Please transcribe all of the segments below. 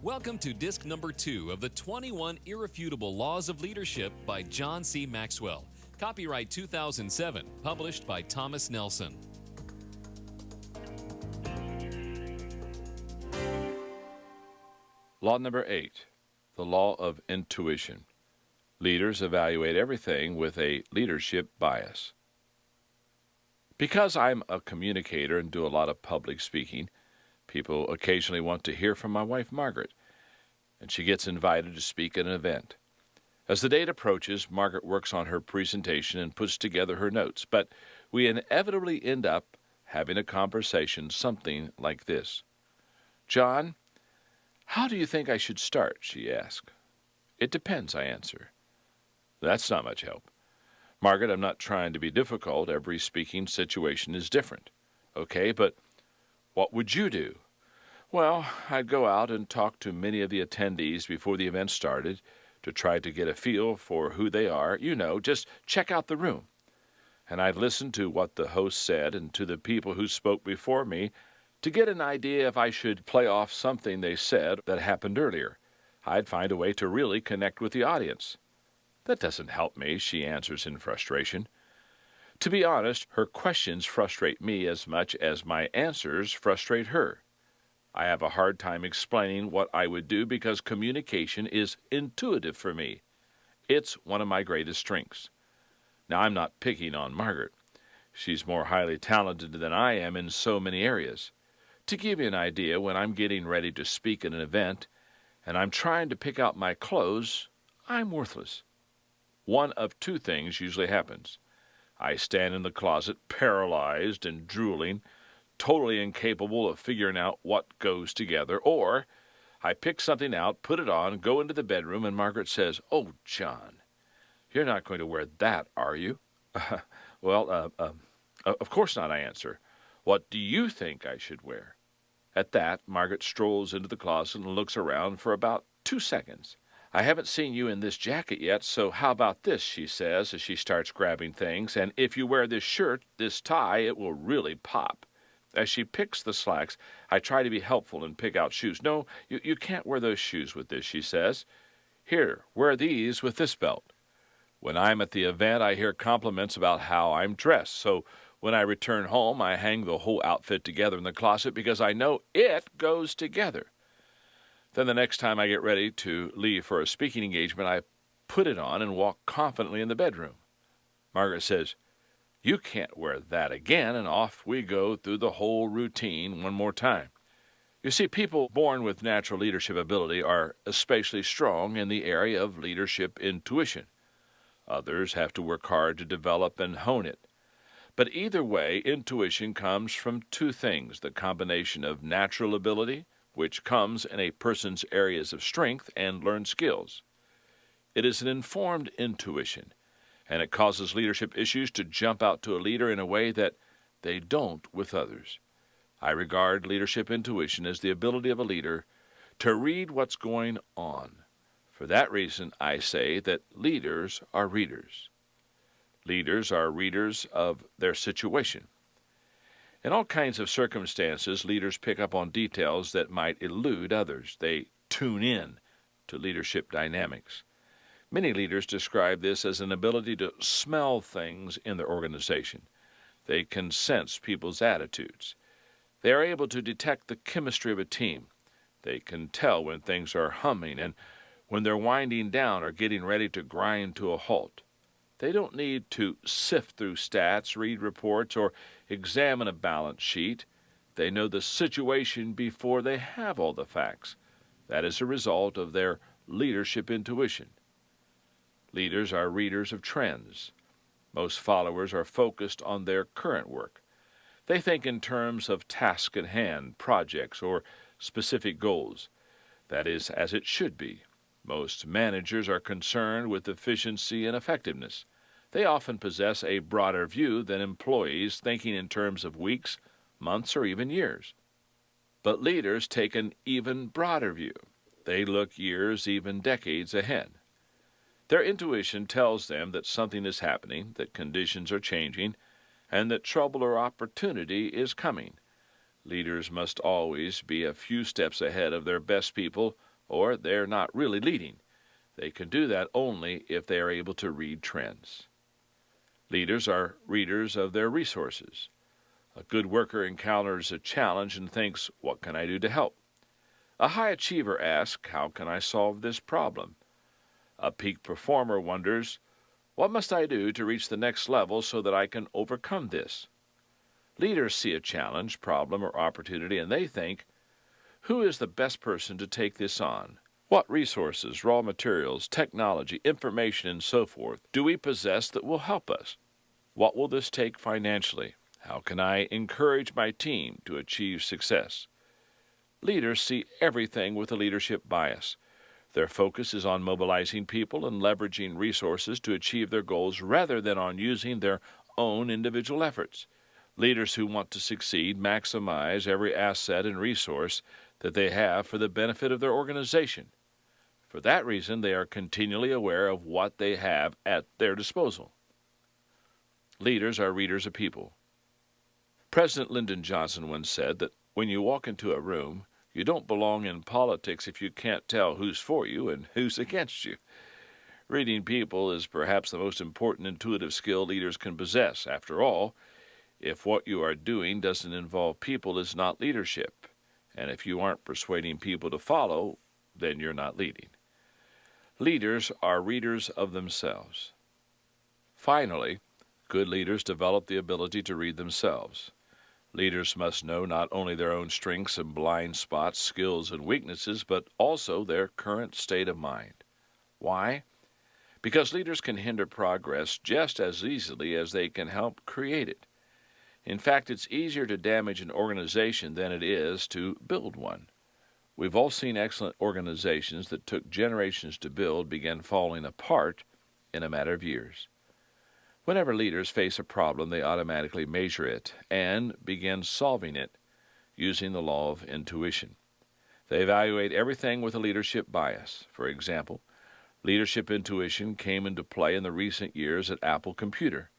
Welcome to disc number 2 of the 21 Irrefutable Laws of Leadership by John C. Maxwell. Copyright 2007, published by Thomas Nelson. Law number 8, the law of intuition. Leaders evaluate everything with a leadership bias. Because I'm a communicator and do a lot of public speaking, people occasionally want to hear from my wife, Margaret, and she gets invited to speak at an event. As the date approaches, Margaret works on her presentation and puts together her notes, but we inevitably end up having a conversation something like this. "John, how do you think I should start?" she asks. "It depends," I answer. That's not much help. "Margaret, I'm not trying to be difficult. Every speaking situation is different." "Okay, but what would you do?" "Well, I'd go out and talk to many of the attendees before the event started to try to get a feel for who they are. Just check out the room. And I'd listen to what the host said and to the people who spoke before me to get an idea if I should play off something they said that happened earlier. I'd find a way to really connect with the audience." "That doesn't help me," she answers in frustration. To be honest, her questions frustrate me as much as my answers frustrate her. I have a hard time explaining what I would do because communication is intuitive for me. It's one of my greatest strengths. Now, I'm not picking on Margaret. She's more highly talented than I am in so many areas. To give you an idea, when I'm getting ready to speak at an event and I'm trying to pick out my clothes, I'm worthless. One of two things usually happens. I stand in the closet paralyzed and drooling, totally incapable of figuring out what goes together, or I pick something out, put it on, go into the bedroom, and Margaret says, "Oh, John, you're not going to wear that, are you?" Of course not," I answer. "What do you think I should wear?" At that, Margaret strolls into the closet and looks around for about 2 seconds. "I haven't seen you in this jacket yet, so how about this?" she says as she starts grabbing things. "And if you wear this shirt, this tie, it will really pop." As she picks the slacks, I try to be helpful and pick out shoes. "No, you can't wear those shoes with this," she says. "Here, wear these with this belt." When I'm at the event, I hear compliments about how I'm dressed, so when I return home, I hang the whole outfit together in the closet because I know it goes together. Then the next time I get ready to leave for a speaking engagement, I put it on and walk confidently in the bedroom. Margaret says, "You can't wear that again," and off we go through the whole routine one more time. You see, people born with natural leadership ability are especially strong in the area of leadership intuition. Others have to work hard to develop and hone it. But either way, intuition comes from two things: the combination of natural ability, which comes in a person's areas of strength and learned skills. It is an informed intuition, and it causes leadership issues to jump out to a leader in a way that they don't with others. I regard leadership intuition as the ability of a leader to read what's going on. For that reason, I say that leaders are readers. Leaders are readers of their situation. In all kinds of circumstances, leaders pick up on details that might elude others. They tune in to leadership dynamics. Many leaders describe this as an ability to smell things in their organization. They can sense people's attitudes. They are able to detect the chemistry of a team. They can tell when things are humming and when they're winding down or getting ready to grind to a halt. They don't need to sift through stats, read reports, or examine a balance sheet. They know the situation before they have all the facts. That is a result of their leadership intuition. Leaders are readers of trends. Most followers are focused on their current work. They think in terms of task at hand, projects, or specific goals. That is as it should be. Most managers are concerned with efficiency and effectiveness. They often possess a broader view than employees, thinking in terms of weeks, months, or even years. But leaders take an even broader view. They look years, even decades ahead. Their intuition tells them that something is happening, that conditions are changing, and that trouble or opportunity is coming. Leaders must always be a few steps ahead of their best people or they're not really leading. They can do that only if they are able to read trends. Leaders are readers of their resources. A good worker encounters a challenge and thinks, what can I do to help? A high achiever asks, how can I solve this problem? A peak performer wonders, what must I do to reach the next level so that I can overcome this? Leaders see a challenge, problem, or opportunity, and they think, who is the best person to take this on? What resources, raw materials, technology, information, and so forth do we possess that will help us? What will this take financially? How can I encourage my team to achieve success? Leaders see everything with a leadership bias. Their focus is on mobilizing people and leveraging resources to achieve their goals rather than on using their own individual efforts. Leaders who want to succeed maximize every asset and resource that they have for the benefit of their organization. For that reason, they are continually aware of what they have at their disposal. Leaders are readers of people. President Lyndon Johnson once said that when you walk into a room, you don't belong in politics if you can't tell who's for you and who's against you. Reading people is perhaps the most important intuitive skill leaders can possess. After all, if what you are doing doesn't involve people, it's not leadership. And if you aren't persuading people to follow, then you're not leading. Leaders are readers of themselves. Finally, good leaders develop the ability to read themselves. Leaders must know not only their own strengths and blind spots, skills and weaknesses, but also their current state of mind. Why? Because leaders can hinder progress just as easily as they can help create it. In fact, it's easier to damage an organization than it is to build one. We've all seen excellent organizations that took generations to build begin falling apart in a matter of years. Whenever leaders face a problem, they automatically measure it and begin solving it using the law of intuition. They evaluate everything with a leadership bias. For example, leadership intuition came into play in the recent years at Apple Computer.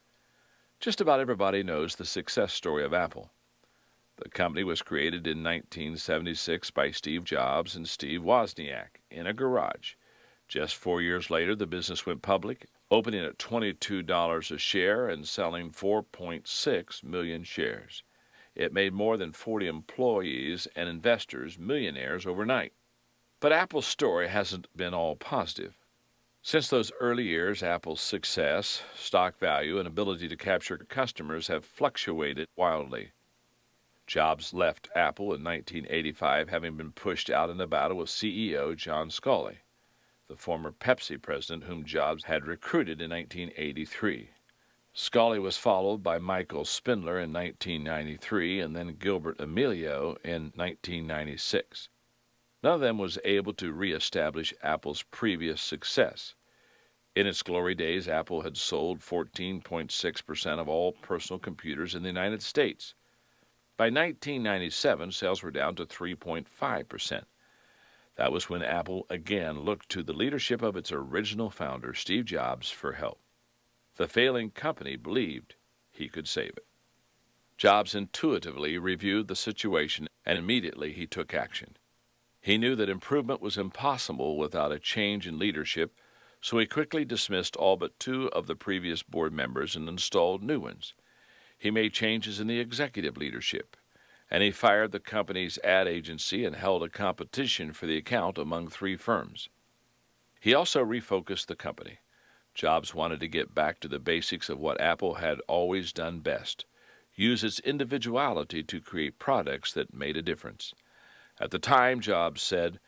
Just about everybody knows the success story of Apple. The company was created in 1976 by Steve Jobs and Steve Wozniak in a garage. Just 4 years later, the business went public, opening at $22 a share and selling 4.6 million shares. It made more than 40 employees and investors millionaires overnight. But Apple's story hasn't been all positive. Since those early years, Apple's success, stock value, and ability to capture customers have fluctuated wildly. Jobs left Apple in 1985, having been pushed out in a battle with CEO John Sculley, the former Pepsi president whom Jobs had recruited in 1983. Sculley was followed by Michael Spindler in 1993 and then Gilbert Amelio in 1996. None of them was able to reestablish Apple's previous success. In its glory days, Apple had sold 14.6% of all personal computers in the United States. By 1997, sales were down to 3.5%. That was when Apple again looked to the leadership of its original founder, Steve Jobs, for help. The failing company believed he could save it. Jobs intuitively reviewed the situation, and immediately he took action. He knew that improvement was impossible without a change in leadership, so he quickly dismissed all but 2 of the previous board members and installed new ones. He made changes in the executive leadership, and he fired the company's ad agency and held a competition for the account among 3 firms. He also refocused the company. Jobs wanted to get back to the basics of what Apple had always done best, use its individuality to create products that made a difference. At the time, Jobs said,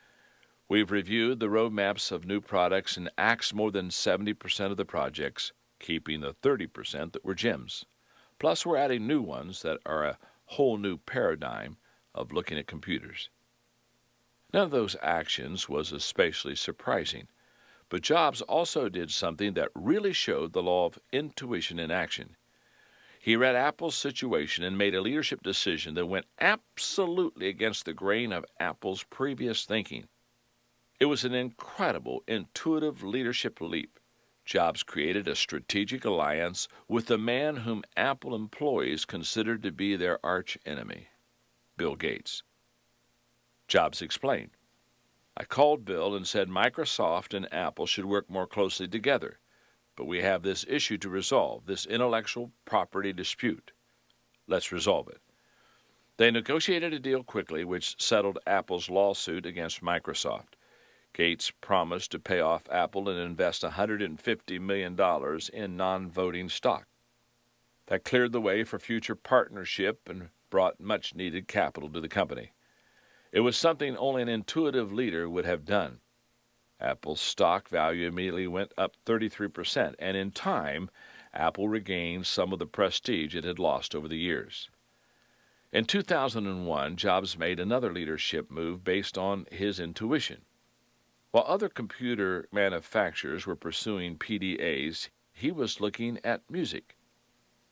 "We've reviewed the roadmaps of new products and axed more than 70% of the projects, keeping the 30% that were gems. Plus, we're adding new ones that are a whole new paradigm of looking at computers." None of those actions was especially surprising, but Jobs also did something that really showed the law of intuition in action. He read Apple's situation and made a leadership decision that went absolutely against the grain of Apple's previous thinking. It was an incredible, intuitive leadership leap. Jobs created a strategic alliance with the man whom Apple employees considered to be their arch enemy, Bill Gates. Jobs explained, I called Bill and said Microsoft and Apple should work more closely together, but we have this issue to resolve, this intellectual property dispute. Let's resolve it. They negotiated a deal quickly which settled Apple's lawsuit against Microsoft. Gates promised to pay off Apple and invest $150 million in non-voting stock. That cleared the way for future partnership and brought much-needed capital to the company. It was something only an intuitive leader would have done. Apple's stock value immediately went up 33%, and in time, Apple regained some of the prestige it had lost over the years. In 2001, Jobs made another leadership move based on his intuition. While other computer manufacturers were pursuing PDAs, he was looking at music.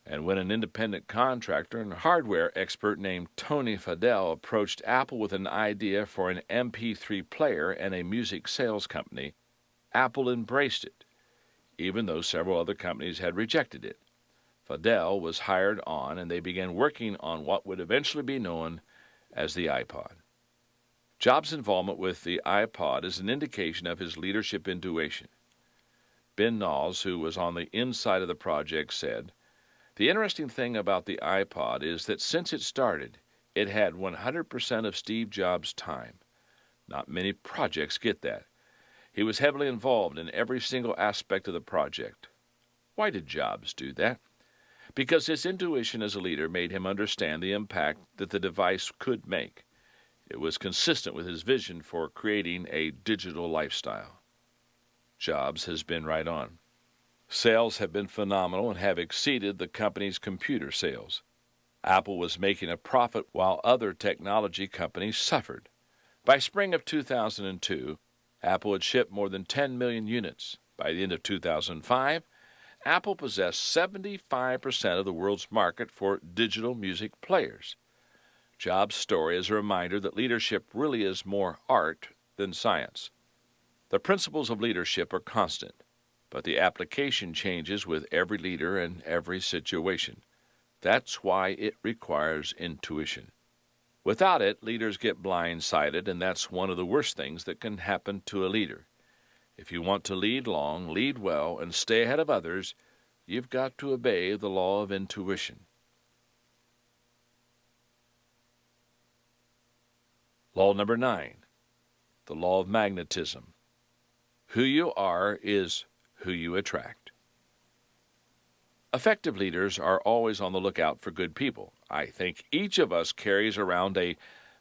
And when an independent contractor and hardware expert named Tony Fadell approached Apple with an idea for an MP3 player and a music sales company, Apple embraced it, even though several other companies had rejected it. Fadell was hired on, and they began working on what would eventually be known as the iPod. Jobs' involvement with the iPod is an indication of his leadership intuition. Ben Knowles, who was on the inside of the project, said, "The interesting thing about the iPod is that since it started, it had 100% of Steve Jobs' time. Not many projects get that. He was heavily involved in every single aspect of the project." Why did Jobs do that? Because his intuition as a leader made him understand the impact that the device could make. It was consistent with his vision for creating a digital lifestyle. Jobs has been right on. Sales have been phenomenal and have exceeded the company's computer sales. Apple was making a profit while other technology companies suffered. By spring of 2002, Apple had shipped more than 10 million units. By the end of 2005, Apple possessed 75% of the world's market for digital music players. Jobs' story is a reminder that leadership really is more art than science. The principles of leadership are constant, but the application changes with every leader and every situation. That's why it requires intuition. Without it, leaders get blindsided, and that's one of the worst things that can happen to a leader. If you want to lead long, lead well, and stay ahead of others, you've got to obey the law of intuition. Law number 9, the law of magnetism. Who you are is who you attract. Effective leaders are always on the lookout for good people. I think each of us carries around a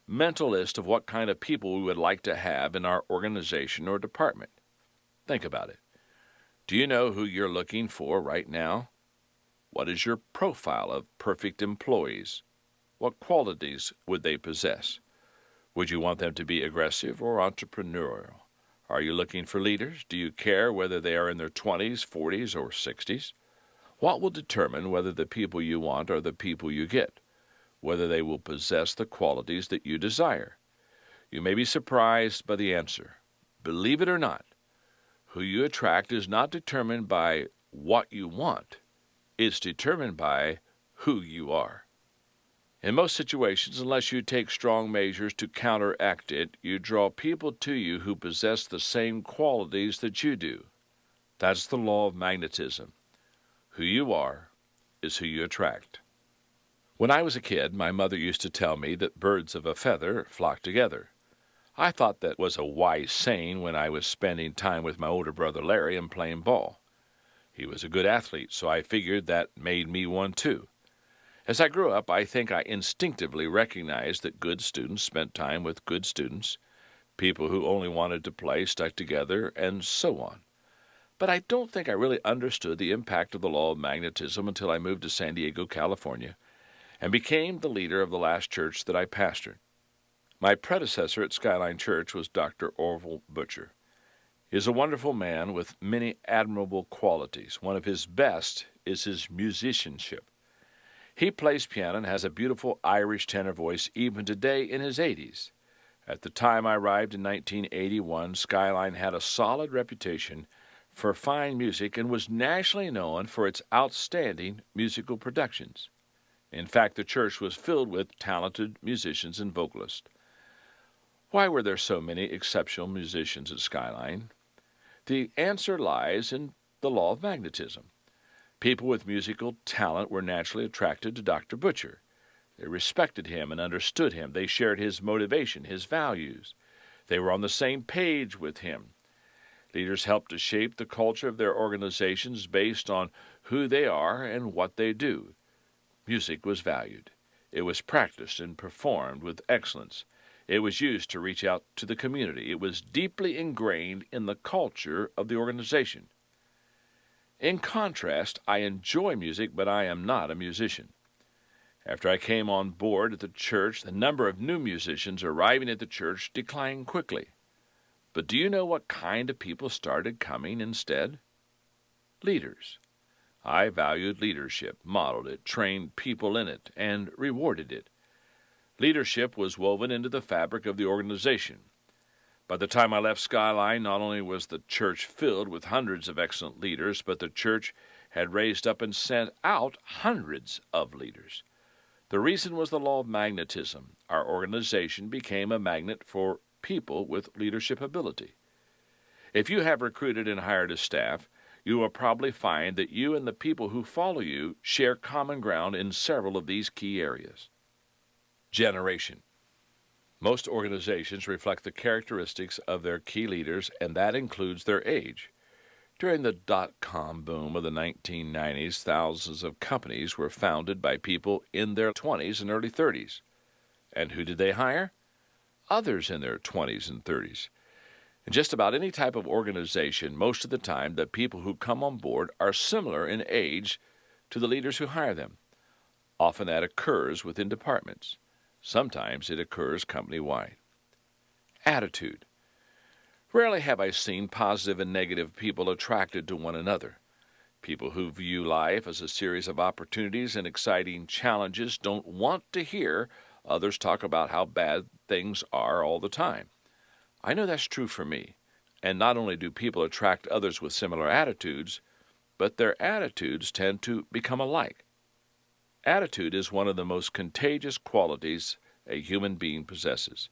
mental list of what kind of people we would like to have in our organization or department. Think about it. Do you know who you're looking for right now? What is your profile of perfect employees? What qualities would they possess? Would you want them to be aggressive or entrepreneurial? Are you looking for leaders? Do you care whether they are in their 20s, 40s, or 60s? What will determine whether the people you want are the people you get, whether they will possess the qualities that you desire? You may be surprised by the answer. Believe it or not, who you attract is not determined by what you want. It's determined by who you are. In most situations, unless you take strong measures to counteract it, you draw people to you who possess the same qualities that you do. That's the law of magnetism. Who you are is who you attract. When I was a kid, my mother used to tell me that birds of a feather flock together. I thought that was a wise saying when I was spending time with my older brother Larry and playing ball. He was a good athlete, so I figured that made me one too. As I grew up, I think I instinctively recognized that good students spent time with good students, people who only wanted to play stuck together, and so on. But I don't think I really understood the impact of the law of magnetism until I moved to San Diego, California, and became the leader of the last church that I pastored. My predecessor at Skyline Church was Dr. Orville Butcher. He is a wonderful man with many admirable qualities. One of his best is his musicianship. He plays piano and has a beautiful Irish tenor voice even today in his 80s. At the time I arrived in 1981, Skyline had a solid reputation for fine music and was nationally known for its outstanding musical productions. In fact, the church was filled with talented musicians and vocalists. Why were there so many exceptional musicians at Skyline? The answer lies in the law of magnetism. People with musical talent were naturally attracted to Dr. Butcher. They respected him and understood him. They shared his motivation, his values. They were on the same page with him. Leaders helped to shape the culture of their organizations based on who they are and what they do. Music was valued. It was practiced and performed with excellence. It was used to reach out to the community. It was deeply ingrained in the culture of the organization. In contrast, I enjoy music, but I am not a musician. After I came on board at the church, the number of new musicians arriving at the church declined quickly. But do you know what kind of people started coming instead? Leaders. I valued leadership, modeled it, trained people in it, and rewarded it. Leadership was woven into the fabric of the organization. By the time I left Skyline, not only was the church filled with hundreds of excellent leaders, but the church had raised up and sent out hundreds of leaders. The reason was the law of magnetism. Our organization became a magnet for people with leadership ability. If you have recruited and hired a staff, you will probably find that you and the people who follow you share common ground in several of these key areas. Generation. Most organizations reflect the characteristics of their key leaders, and that includes their age. During the dot-com boom of the 1990s, thousands of companies were founded by people in their 20s and early 30s. And who did they hire? Others in their 20s and 30s. In just about any type of organization, most of the time, the people who come on board are similar in age to the leaders who hire them. Often that occurs within departments. Sometimes it occurs company-wide. Attitude. Rarely have I seen positive and negative people attracted to one another. People who view life as a series of opportunities and exciting challenges don't want to hear others talk about how bad things are all the time. I know that's true for me. And not only do people attract others with similar attitudes, but their attitudes tend to become alike. Attitude is one of the most contagious qualities a human being possesses.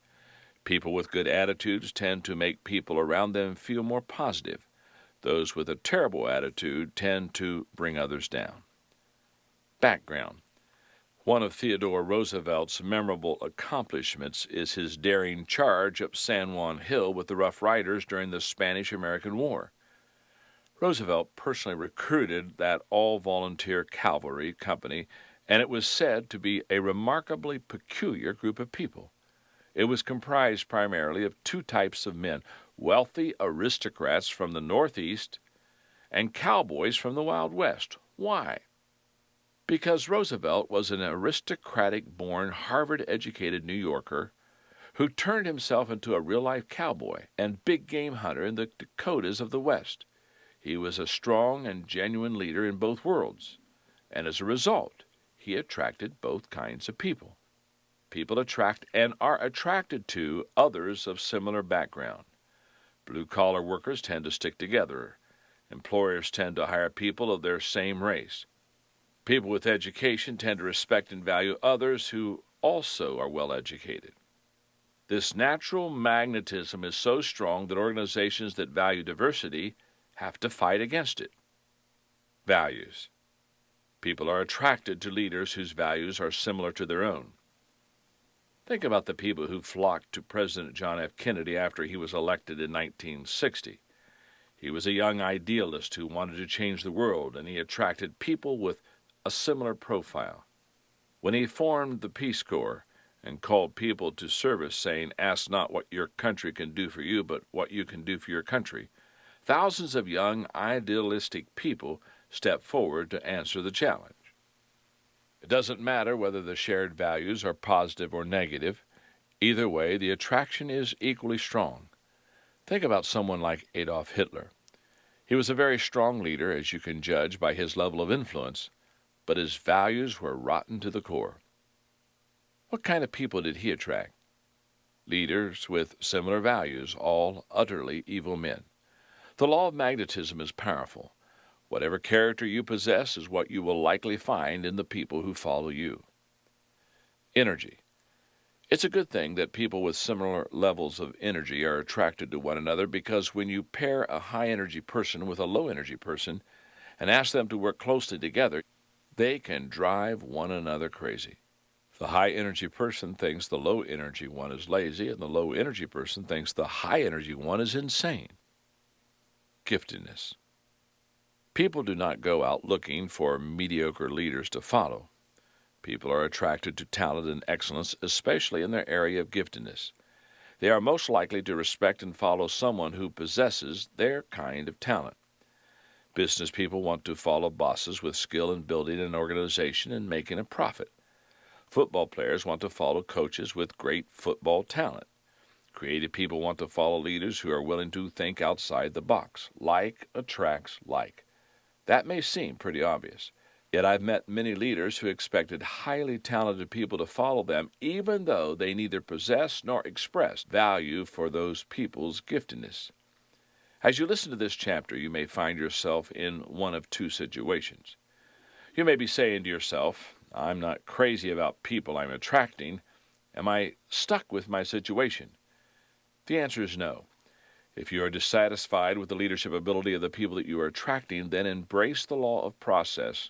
People with good attitudes tend to make people around them feel more positive. Those with a terrible attitude tend to bring others down. Background. One of Theodore Roosevelt's memorable accomplishments is his daring charge up San Juan Hill with the Rough Riders during the Spanish-American War. Roosevelt personally recruited that all-volunteer cavalry company, and it was said to be a remarkably peculiar group of people. It was comprised primarily of two types of men, wealthy aristocrats from the Northeast and cowboys from the Wild West. Why? Because Roosevelt was an aristocratic-born, Harvard-educated New Yorker who turned himself into a real-life cowboy and big-game hunter in the Dakotas of the West. He was a strong and genuine leader in both worlds, and as a result, he attracted both kinds of people. People attract and are attracted to others of similar background. Blue-collar workers tend to stick together. Employers tend to hire people of their same race. People with education tend to respect and value others who also are well educated. This natural magnetism is so strong that organizations that value diversity have to fight against it. Values. People are attracted to leaders whose values are similar to their own. Think about the people who flocked to President John F. Kennedy after he was elected in 1960. He was a young idealist who wanted to change the world, and he attracted people with a similar profile. When he formed the Peace Corps and called people to service, saying, "Ask not what your country can do for you, but what you can do for your country," thousands of young, idealistic people stepped forward to answer the challenge. It doesn't matter whether the shared values are positive or negative. Either way, the attraction is equally strong. Think about someone like Adolf Hitler. He was a very strong leader, as you can judge by his level of influence, but his values were rotten to the core. What kind of people did he attract? Leaders with similar values, all utterly evil men. The law of magnetism is powerful. Whatever character you possess is what you will likely find in the people who follow you. Energy. It's a good thing that people with similar levels of energy are attracted to one another, because when you pair a high-energy person with a low-energy person and ask them to work closely together, they can drive one another crazy. The high-energy person thinks the low-energy one is lazy, and the low-energy person thinks the high-energy one is insane. Giftedness. People do not go out looking for mediocre leaders to follow. People are attracted to talent and excellence, especially in their area of giftedness. They are most likely to respect and follow someone who possesses their kind of talent. Business people want to follow bosses with skill in building an organization and making a profit. Football players want to follow coaches with great football talent. Creative people want to follow leaders who are willing to think outside the box. Like attracts like. That may seem pretty obvious. Yet I've met many leaders who expected highly talented people to follow them, even though they neither possess nor express value for those people's giftedness. As you listen to this chapter, you may find yourself in one of two situations. You may be saying to yourself, I'm not crazy about people I'm attracting. Am I stuck with my situation? The answer is no. If you are dissatisfied with the leadership ability of the people that you are attracting, then embrace the law of process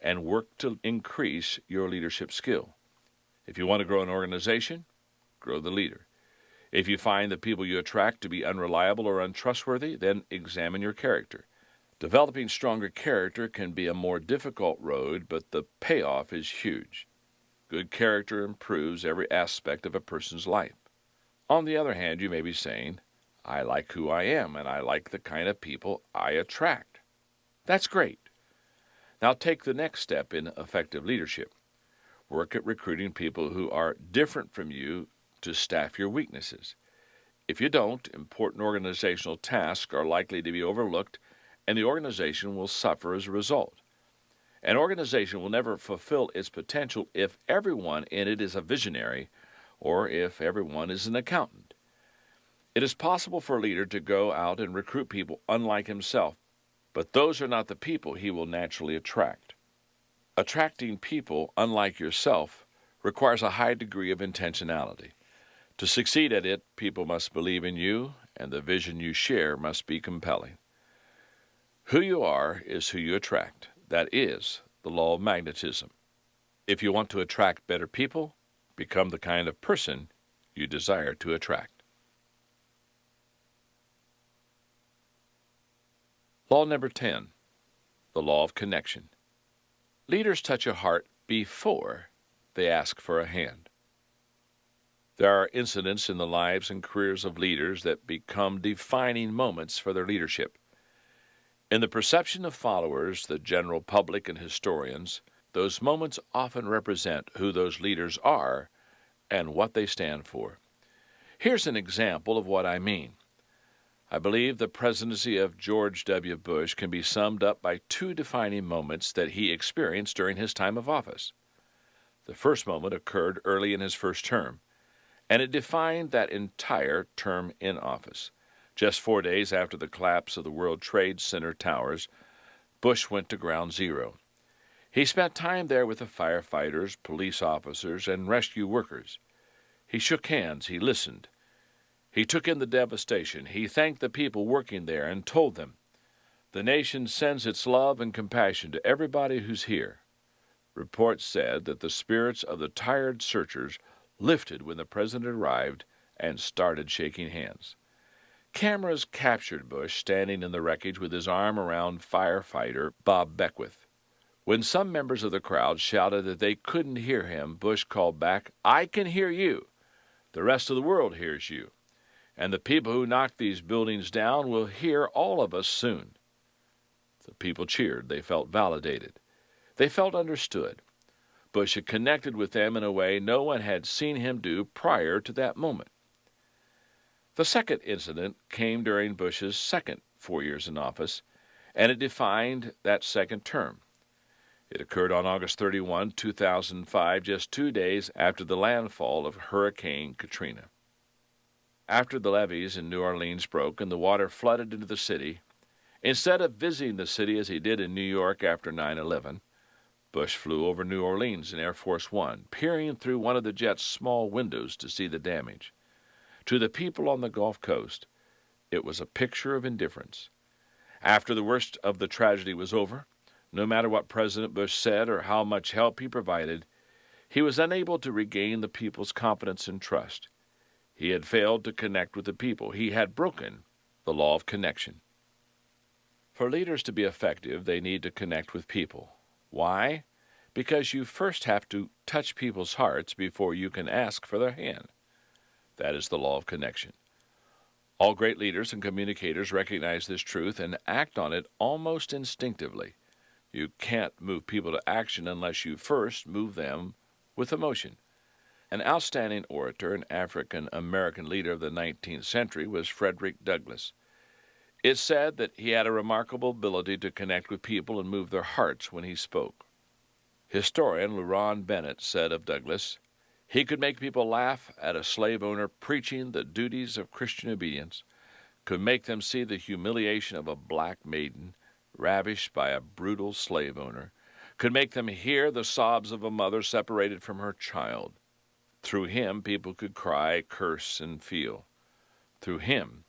and work to increase your leadership skill. If you want to grow an organization, grow the leader. If you find the people you attract to be unreliable or untrustworthy, then examine your character. Developing stronger character can be a more difficult road, but the payoff is huge. Good character improves every aspect of a person's life. On the other hand, you may be saying, I like who I am, and I like the kind of people I attract. That's great. Now take the next step in effective leadership. Work at recruiting people who are different from you to staff your weaknesses. If you don't, important organizational tasks are likely to be overlooked, and the organization will suffer as a result. An organization will never fulfill its potential if everyone in it is a visionary or if everyone is an accountant. It is possible for a leader to go out and recruit people unlike himself, but those are not the people he will naturally attract. Attracting people unlike yourself requires a high degree of intentionality. To succeed at it, people must believe in you, and the vision you share must be compelling. Who you are is who you attract. That is the law of magnetism. If you want to attract better people, become the kind of person you desire to attract. Law number 10, the law of connection. Leaders touch a heart before they ask for a hand. There are incidents in the lives and careers of leaders that become defining moments for their leadership. In the perception of followers, the general public, and historians, those moments often represent who those leaders are and what they stand for. Here's an example of what I mean. I believe the presidency of George W. Bush can be summed up by two defining moments that he experienced during his time of office. The first moment occurred early in his first term, and it defined that entire term in office. Just 4 days after the collapse of the World Trade Center towers, Bush went to Ground Zero. He spent time there with the firefighters, police officers, and rescue workers. He shook hands, he listened. He took in the devastation. He thanked the people working there and told them, "The nation sends its love and compassion to everybody who's here." Reports said that the spirits of the tired searchers lifted when the president arrived and started shaking hands. Cameras captured Bush standing in the wreckage with his arm around firefighter Bob Beckwith. When some members of the crowd shouted that they couldn't hear him, Bush called back, "I can hear you. The rest of the world hears you. And the people who knocked these buildings down will hear all of us soon." The people cheered. They felt validated. They felt understood. Bush had connected with them in a way no one had seen him do prior to that moment. The second incident came during Bush's second 4 years in office, and it defined that second term. It occurred on August 31, 2005, just 2 days after the landfall of Hurricane Katrina. After the levees in New Orleans broke and the water flooded into the city, instead of visiting the city as he did in New York after 9/11, Bush flew over New Orleans in Air Force One, peering through one of the jet's small windows to see the damage. To the people on the Gulf Coast, it was a picture of indifference. After the worst of the tragedy was over, no matter what President Bush said or how much help he provided, he was unable to regain the people's confidence and trust. He had failed to connect with the people. He had broken the law of connection. For leaders to be effective, they need to connect with people. Why? Because you first have to touch people's hearts before you can ask for their hand. That is the law of connection. All great leaders and communicators recognize this truth and act on it almost instinctively. You can't move people to action unless you first move them with emotion. An outstanding orator and African-American leader of the 19th century was Frederick Douglass. It's said that he had a remarkable ability to connect with people and move their hearts when he spoke. Historian Luron Bennett said of Douglass, "He could make people laugh at a slave owner preaching the duties of Christian obedience, could make them see the humiliation of a black maiden ravished by a brutal slave owner, could make them hear the sobs of a mother separated from her child. Through him, people could cry, curse, and feel. Through him,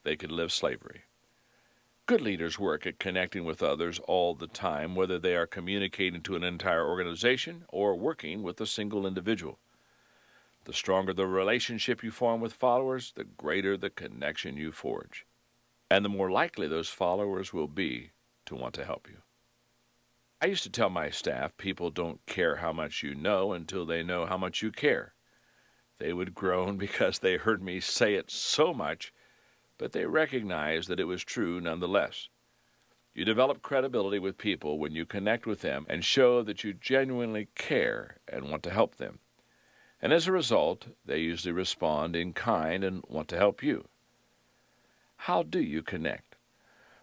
they could live slavery." Good leaders work at connecting with others all the time, whether they are communicating to an entire organization or working with a single individual. The stronger the relationship you form with followers, the greater the connection you forge, and the more likely those followers will be to want to help you. I used to tell my staff, people don't care how much you know until they know how much you care. They would groan because they heard me say it so much, but they recognized that it was true nonetheless. You develop credibility with people when you connect with them and show that you genuinely care and want to help them. And as a result, they usually respond in kind and want to help you. How do you connect?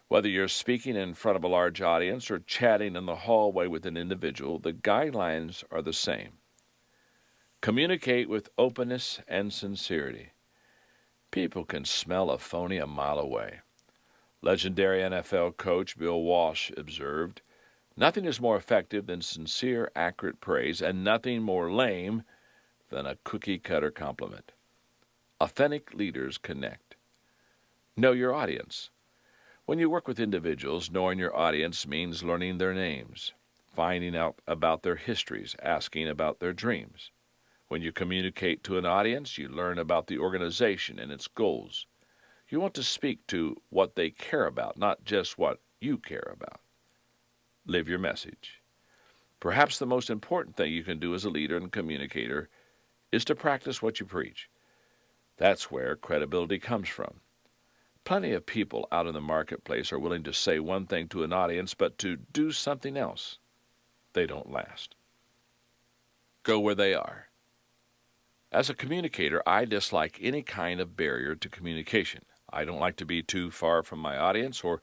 Whether you're speaking in front of a large audience or chatting in the hallway with an individual, the guidelines are the same. Communicate with openness and sincerity. People can smell a phony a mile away. Legendary NFL coach Bill Walsh observed, "Nothing is more effective than sincere, accurate praise, and nothing more lame than a cookie-cutter compliment." Authentic leaders connect. Know your audience. When you work with individuals, knowing your audience means learning their names, finding out about their histories, asking about their dreams. When you communicate to an audience, you learn about the organization and its goals. You want to speak to what they care about, not just what you care about. Live your message. Perhaps the most important thing you can do as a leader and communicator is to practice what you preach. That's where credibility comes from. Plenty of people out in the marketplace are willing to say one thing to an audience, but to do something else. They don't last. Go where they are. As a communicator, I dislike any kind of barrier to communication. I don't like to be too far from my audience or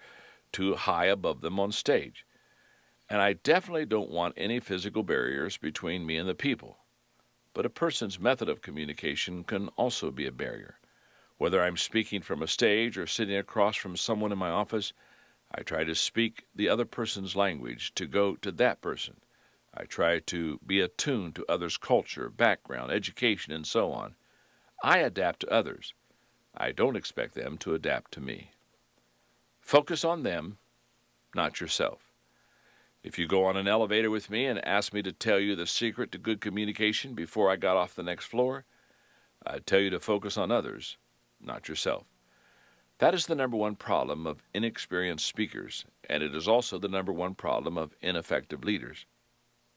too high above them on stage. And I definitely don't want any physical barriers between me and the people. But a person's method of communication can also be a barrier. Whether I'm speaking from a stage or sitting across from someone in my office, I try to speak the other person's language to go to that person. I try to be attuned to others' culture, background, education, and so on. I adapt to others. I don't expect them to adapt to me. Focus on them, not yourself. If you go on an elevator with me and ask me to tell you the secret to good communication before I got off the next floor, I'd tell you to focus on others, not yourself. That is the number one problem of inexperienced speakers, and it is also the number one problem of ineffective leaders.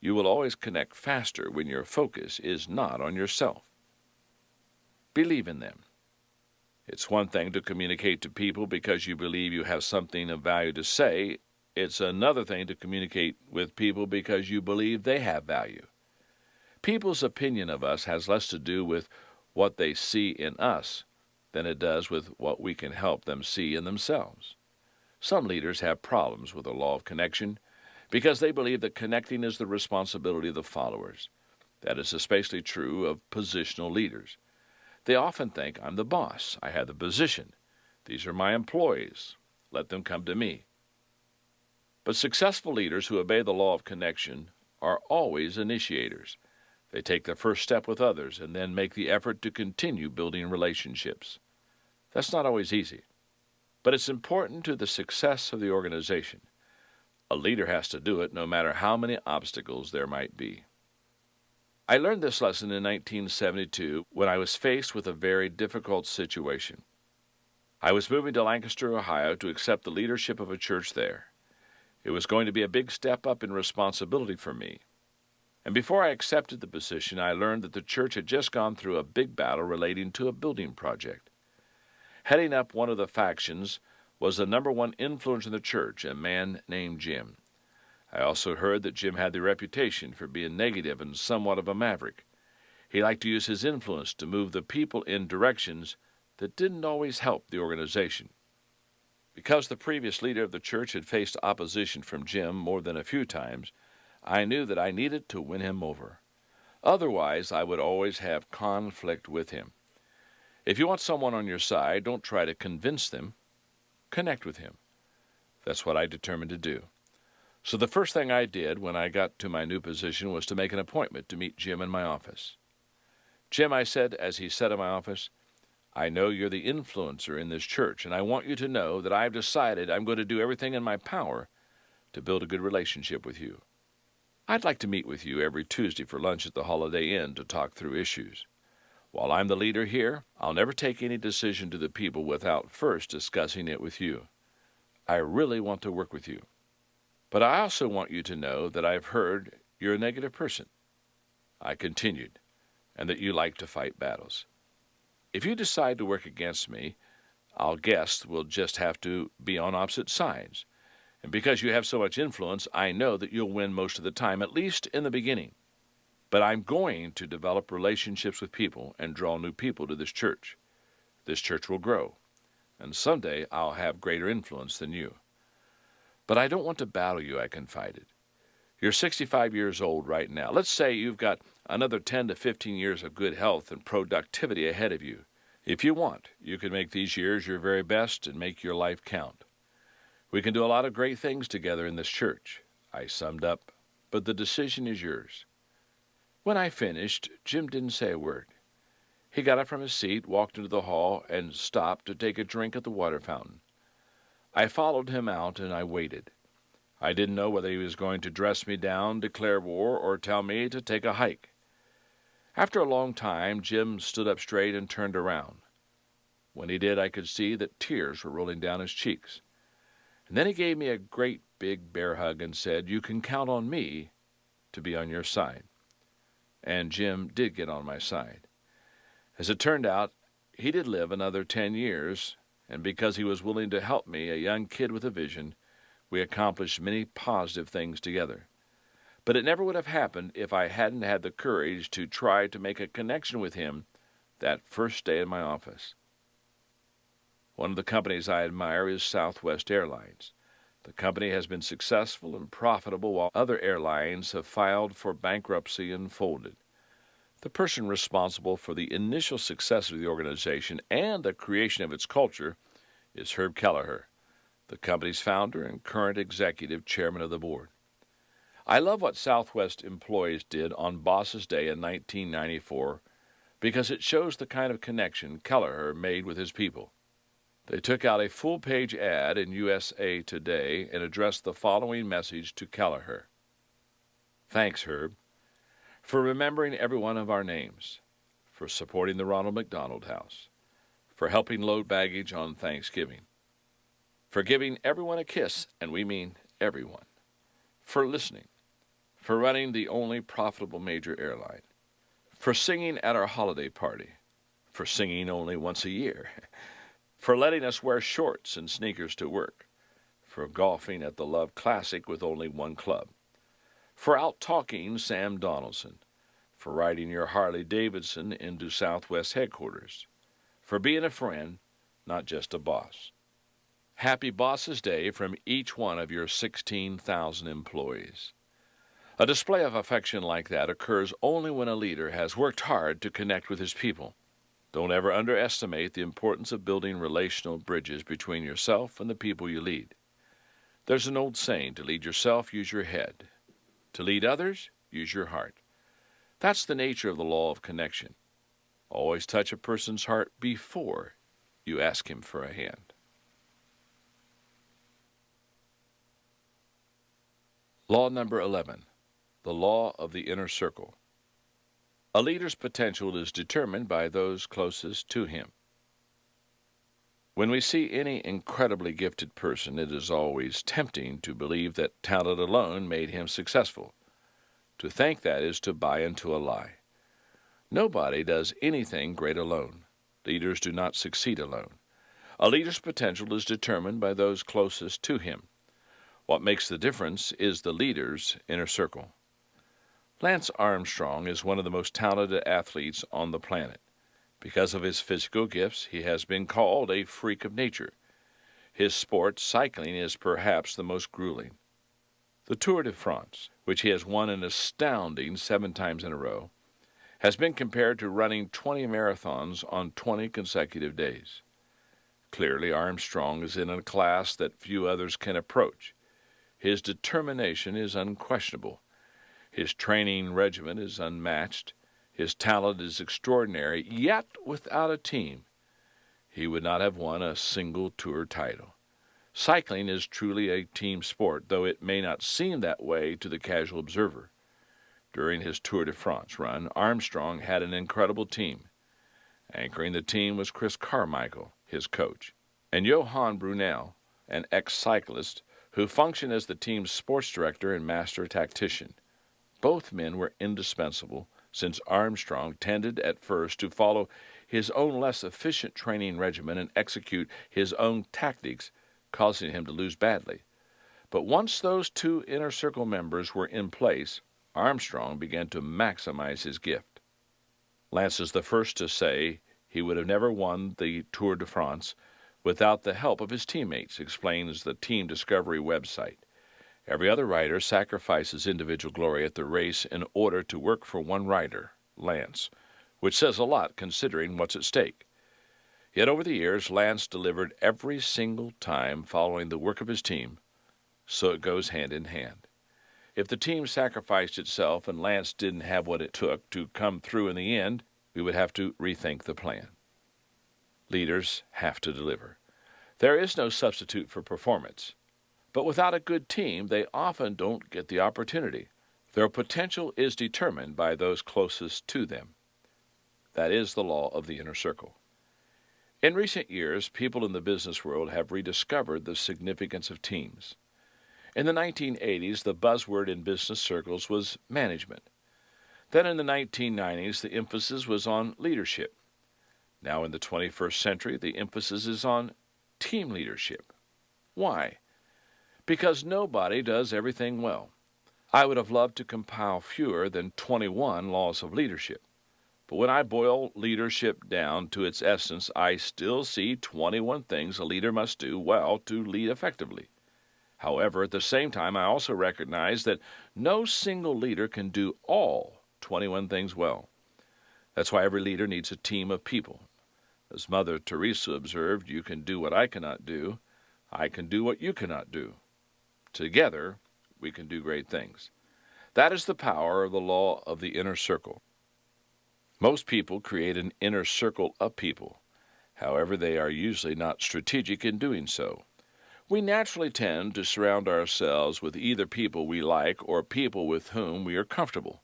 You will always connect faster when your focus is not on yourself. Believe in them. It's one thing to communicate to people because you believe you have something of value to say. It's another thing to communicate with people because you believe they have value. People's opinion of us has less to do with what they see in us than it does with what we can help them see in themselves. Some leaders have problems with the law of connection because they believe that connecting is the responsibility of the followers. That is especially true of positional leaders. They often think, I'm the boss, I have the position, these are my employees, let them come to me. But successful leaders who obey the law of connection are always initiators. They take the first step with others and then make the effort to continue building relationships. That's not always easy, but it's important to the success of the organization. A leader has to do it no matter how many obstacles there might be. I learned this lesson in 1972 when I was faced with a very difficult situation. I was moving to Lancaster, Ohio to accept the leadership of a church there. It was going to be a big step up in responsibility for me. And before I accepted the position, I learned that the church had just gone through a big battle relating to a building project. Heading up one of the factions was the number one influence in the church, a man named Jim. I also heard that Jim had the reputation for being negative and somewhat of a maverick. He liked to use his influence to move the people in directions that didn't always help the organization. Because the previous leader of the church had faced opposition from Jim more than a few times, I knew that I needed to win him over. Otherwise, I would always have conflict with him. If you want someone on your side, don't try to convince them. Connect with him. That's what I determined to do. So the first thing I did when I got to my new position was to make an appointment to meet Jim in my office. Jim, I said, as he sat in my office, I know you're the influencer in this church, and I want you to know that I've decided I'm going to do everything in my power to build a good relationship with you. I'd like to meet with you every Tuesday for lunch at the Holiday Inn to talk through issues. While I'm the leader here, I'll never take any decision to the people without first discussing it with you. I really want to work with you. But I also want you to know that I've heard you're a negative person. I continued, and that you like to fight battles. If you decide to work against me, I'll guess we'll just have to be on opposite sides. And because you have so much influence, I know that you'll win most of the time, at least in the beginning. But I'm going to develop relationships with people and draw new people to this church. This church will grow, and someday I'll have greater influence than you. But I don't want to battle you, I confided. You're 65 years old right now. Let's say you've got another 10 to 15 years of good health and productivity ahead of you. If you want, you can make these years your very best and make your life count. We can do a lot of great things together in this church, I summed up, but the decision is yours. When I finished, Jim didn't say a word. He got up from his seat, walked into the hall, and stopped to take a drink at the water fountain. I followed him out, and I waited. I didn't know whether he was going to dress me down, declare war, or tell me to take a hike. After a long time, Jim stood up straight and turned around. When he did, I could see that tears were rolling down his cheeks. And then he gave me a great big bear hug and said, "You can count on me to be on your side." And Jim did get on my side. As it turned out, he did live another 10 years, and because he was willing to help me, a young kid with a vision, we accomplished many positive things together. But it never would have happened if I hadn't had the courage to try to make a connection with him that first day in my office. One of the companies I admire is Southwest Airlines. The company has been successful and profitable while other airlines have filed for bankruptcy and folded. The person responsible for the initial success of the organization and the creation of its culture is Herb Kelleher, the company's founder and current executive chairman of the board. I love what Southwest employees did on Boss's Day in 1994 because it shows the kind of connection Kelleher made with his people. They took out a full-page ad in USA Today and addressed the following message to Kelleher. Thanks, Herb, for remembering every one of our names, for supporting the Ronald McDonald House, for helping load baggage on Thanksgiving, for giving everyone a kiss, and we mean everyone, for listening, for running the only profitable major airline, for singing at our holiday party, for singing only once a year, for letting us wear shorts and sneakers to work, for golfing at the Love Classic with only one club, for out-talking Sam Donaldson, for riding your Harley-Davidson into Southwest headquarters, for being a friend, not just a boss. Happy Boss's Day from each one of your 16,000 employees. A display of affection like that occurs only when a leader has worked hard to connect with his people. Don't ever underestimate the importance of building relational bridges between yourself and the people you lead. There's an old saying, to lead yourself, use your head. To lead others, use your heart. That's the nature of the law of connection. Always touch a person's heart before you ask him for a hand. Law number 11, the law of the inner circle. A leader's potential is determined by those closest to him. When we see any incredibly gifted person, it is always tempting to believe that talent alone made him successful. To think that is to buy into a lie. Nobody does anything great alone. Leaders do not succeed alone. A leader's potential is determined by those closest to him. What makes the difference is the leader's inner circle. Lance Armstrong is one of the most talented athletes on the planet. Because of his physical gifts, he has been called a freak of nature. His sport, cycling, is perhaps the most grueling. The Tour de France, which he has won an astounding 7 times in a row, has been compared to running 20 marathons on 20 consecutive days. Clearly, Armstrong is in a class that few others can approach. His determination is unquestionable. His training regimen is unmatched. His talent is extraordinary, yet without a team, he would not have won a single Tour title. Cycling is truly a team sport, though it may not seem that way to the casual observer. During his Tour de France run, Armstrong had an incredible team. Anchoring the team was Chris Carmichael, his coach, and Johan Brunel, an ex-cyclist who functioned as the team's sports director and master tactician. Both men were indispensable, since Armstrong tended at first to follow his own less efficient training regimen and execute his own tactics, causing him to lose badly. But once those 2 inner circle members were in place, Armstrong began to maximize his gift. Lance is the first to say he would have never won the Tour de France without the help of his teammates, explains the Team Discovery website. Every other rider sacrifices individual glory at the race in order to work for one rider, Lance, which says a lot considering what's at stake. Yet over the years, Lance delivered every single time following the work of his team, so it goes hand in hand. If the team sacrificed itself and Lance didn't have what it took to come through in the end, we would have to rethink the plan. Leaders have to deliver. There is no substitute for performance. But without a good team, they often don't get the opportunity. Their potential is determined by those closest to them. That is the law of the inner circle. In recent years, people in the business world have rediscovered the significance of teams. In the 1980s, the buzzword in business circles was management. Then in the 1990s, the emphasis was on leadership. Now in the 21st century, the emphasis is on team leadership. Why? Because nobody does everything well. I would have loved to compile fewer than 21 laws of leadership. But when I boil leadership down to its essence, I still see 21 things a leader must do well to lead effectively. However, at the same time, I also recognize that no single leader can do all 21 things well. That's why every leader needs a team of people. As Mother Teresa observed, you can do what I cannot do. I can do what you cannot do. Together, we can do great things. That is the power of the law of the inner circle. Most people create an inner circle of people. However, they are usually not strategic in doing so. We naturally tend to surround ourselves with either people we like or people with whom we are comfortable.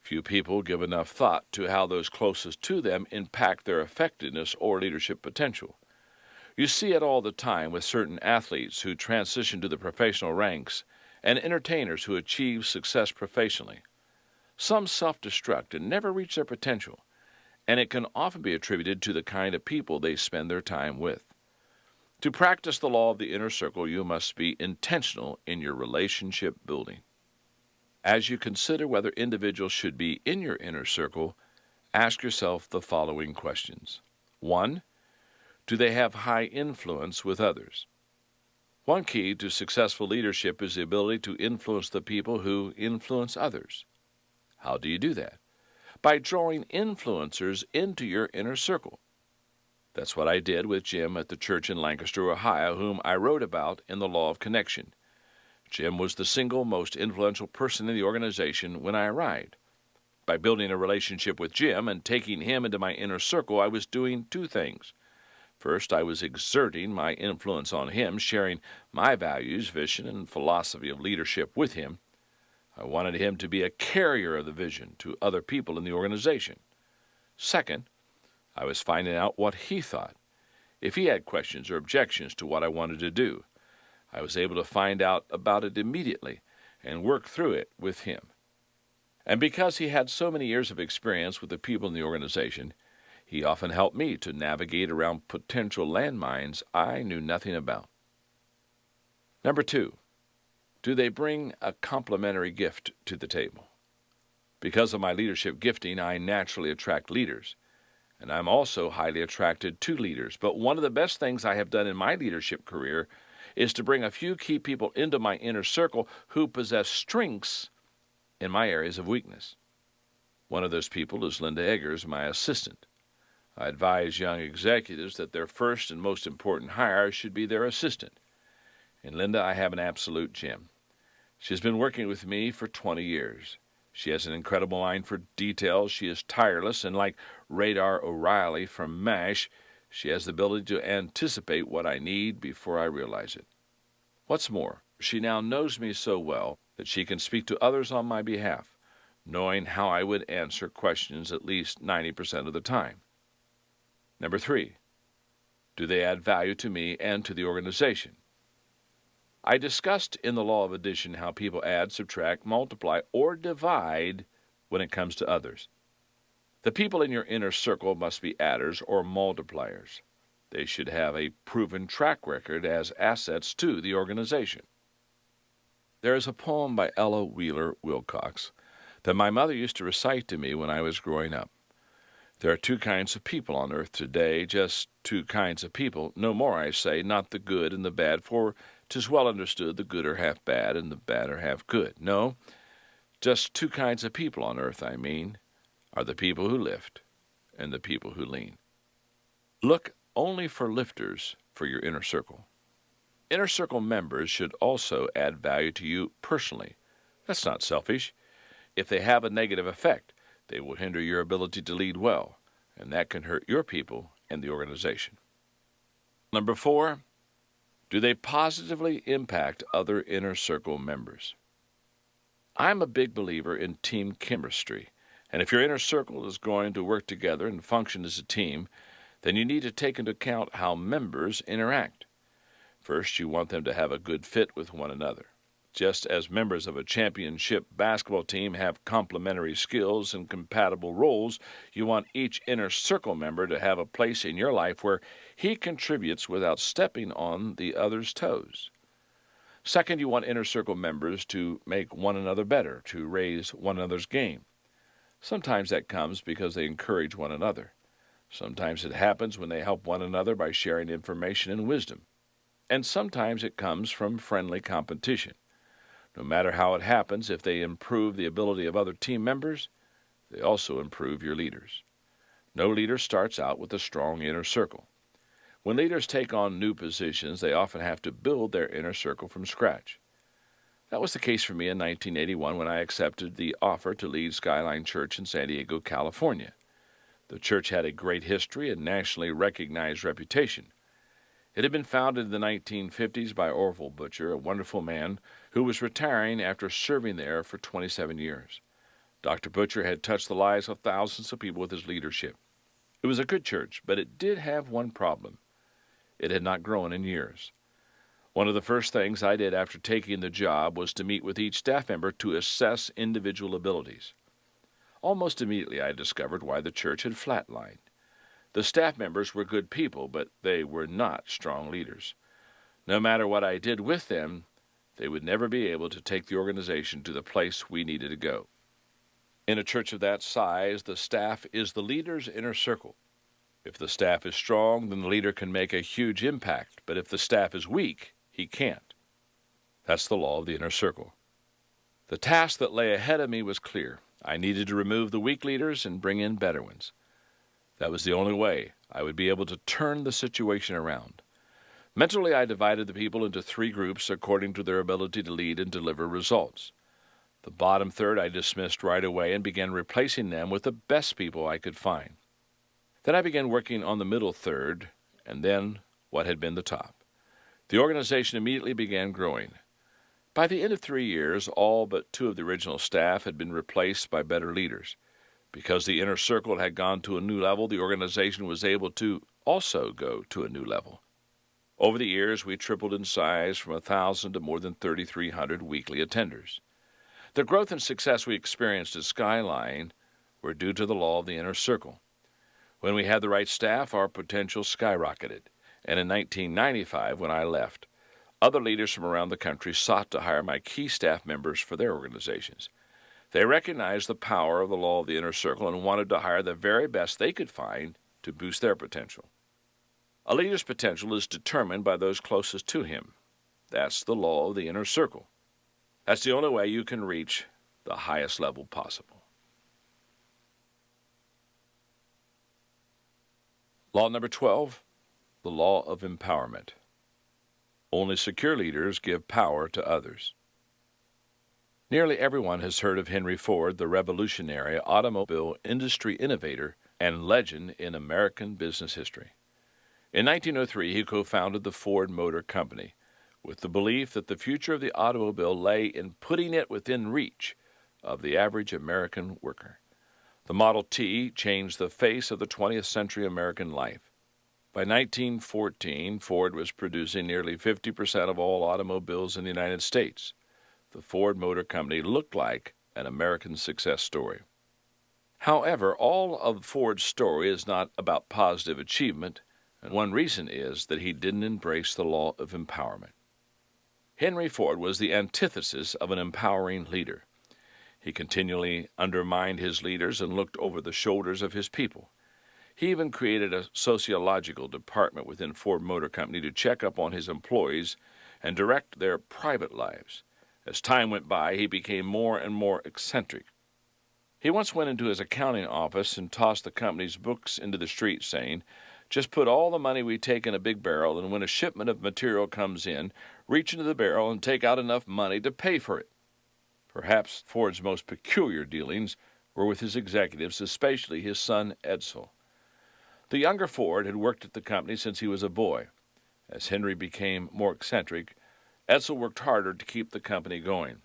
Few people give enough thought to how those closest to them impact their effectiveness or leadership potential. You see it all the time with certain athletes who transition to the professional ranks and entertainers who achieve success professionally. Some self-destruct and never reach their potential, and it can often be attributed to the kind of people they spend their time with. To practice the law of the inner circle, you must be intentional in your relationship building. As you consider whether individuals should be in your inner circle, ask yourself the following questions. 1. Do they have high influence with others? One key to successful leadership is the ability to influence the people who influence others. How do you do that? By drawing influencers into your inner circle. That's what I did with Jim at the church in Lancaster, Ohio, whom I wrote about in The Law of Connection. Jim was the single most influential person in the organization when I arrived. By building a relationship with Jim and taking him into my inner circle, I was doing two things. First, I was exerting my influence on him, sharing my values, vision, and philosophy of leadership with him. I wanted him to be a carrier of the vision to other people in the organization. Second, I was finding out what he thought. If he had questions or objections to what I wanted to do, I was able to find out about it immediately and work through it with him. And because he had so many years of experience with the people in the organization, he often helped me to navigate around potential landmines I knew nothing about. Number 2, do they bring a complementary gift to the table? Because of my leadership gifting, I naturally attract leaders, and I'm also highly attracted to leaders. But one of the best things I have done in my leadership career is to bring a few key people into my inner circle who possess strengths in my areas of weakness. One of those people is Linda Eggers, my assistant. I advise young executives that their first and most important hire should be their assistant. In Linda, I have an absolute gem. She's been working with me for 20 years. She has an incredible mind for details. She is tireless, and like Radar O'Reilly from MASH, she has the ability to anticipate what I need before I realize it. What's more, she now knows me so well that she can speak to others on my behalf, knowing how I would answer questions at least 90% of the time. Number 3, do they add value to me and to the organization? I discussed in the law of addition how people add, subtract, multiply, or divide when it comes to others. The people in your inner circle must be adders or multipliers. They should have a proven track record as assets to the organization. There is a poem by Ella Wheeler Wilcox that my mother used to recite to me when I was growing up. There are two kinds of people on earth today, just two kinds of people, no more, I say, not the good and the bad, for 'tis well understood the good are half bad and the bad are half good. No, just two kinds of people on earth, I mean, are the people who lift and the people who lean. Look only for lifters for your inner circle. Inner circle members should also add value to you personally. That's not selfish. If they have a negative effect, they will hinder your ability to lead well, and that can hurt your people and the organization. Number 4, do they positively impact other inner circle members? I'm a big believer in team chemistry, and if your inner circle is going to work together and function as a team, then you need to take into account how members interact. First, you want them to have a good fit with one another. Just as members of a championship basketball team have complementary skills and compatible roles, you want each inner circle member to have a place in your life where he contributes without stepping on the other's toes. Second, you want inner circle members to make one another better, to raise one another's game. Sometimes that comes because they encourage one another. Sometimes it happens when they help one another by sharing information and wisdom. And sometimes it comes from friendly competition. No matter how it happens, if they improve the ability of other team members, they also improve your leaders. No leader starts out with a strong inner circle. When leaders take on new positions, they often have to build their inner circle from scratch. That was the case for me in 1981 when I accepted the offer to lead Skyline Church in San Diego, California. The church had a great history and nationally recognized reputation. It had been founded in the 1950s by Orville Butcher, a wonderful man who was retiring after serving there for 27 years. Dr. Butcher had touched the lives of thousands of people with his leadership. It was a good church, but it did have one problem. It had not grown in years. One of the first things I did after taking the job was to meet with each staff member to assess individual abilities. Almost immediately I discovered why the church had flatlined. The staff members were good people, but they were not strong leaders. No matter what I did with them, they would never be able to take the organization to the place we needed to go. In a church of that size, the staff is the leader's inner circle. If the staff is strong, then the leader can make a huge impact, but if the staff is weak, he can't. That's the law of the inner circle. The task that lay ahead of me was clear. I needed to remove the weak leaders and bring in better ones. That was the only way I would be able to turn the situation around. Mentally, I divided the people into three groups according to their ability to lead and deliver results. The bottom third I dismissed right away and began replacing them with the best people I could find. Then I began working on the middle third, and then what had been the top. The organization immediately began growing. By the end of 3 years, all but 2 of the original staff had been replaced by better leaders. Because the inner circle had gone to a new level, the organization was able to also go to a new level. Over the years, we tripled in size from 1,000 to more than 3,300 weekly attenders. The growth and success we experienced at Skyline were due to the law of the inner circle. When we had the right staff, our potential skyrocketed. And in 1995, when I left, other leaders from around the country sought to hire my key staff members for their organizations. They recognized the power of the law of the inner circle and wanted to hire the very best they could find to boost their potential. A leader's potential is determined by those closest to him. That's the law of the inner circle. That's the only way you can reach the highest level possible. Law number 12, the law of empowerment. Only secure leaders give power to others. Nearly everyone has heard of Henry Ford, the revolutionary automobile industry innovator and legend in American business history. In 1903, he co-founded the Ford Motor Company with the belief that the future of the automobile lay in putting it within reach of the average American worker. The Model T changed the face of the 20th century American life. By 1914, Ford was producing nearly 50% of all automobiles in the United States. The Ford Motor Company looked like an American success story. However, all of Ford's story is not about positive achievement, and one reason is that he didn't embrace the law of empowerment. Henry Ford was the antithesis of an empowering leader. He continually undermined his leaders and looked over the shoulders of his people. He even created a sociological department within Ford Motor Company to check up on his employees and direct their private lives. As time went by, he became more and more eccentric. He once went into his accounting office and tossed the company's books into the street, saying, "Just put all the money we take in a big barrel, and when a shipment of material comes in, reach into the barrel and take out enough money to pay for it." Perhaps Ford's most peculiar dealings were with his executives, especially his son Edsel. The younger Ford had worked at the company since he was a boy. As Henry became more eccentric, Edsel worked harder to keep the company going.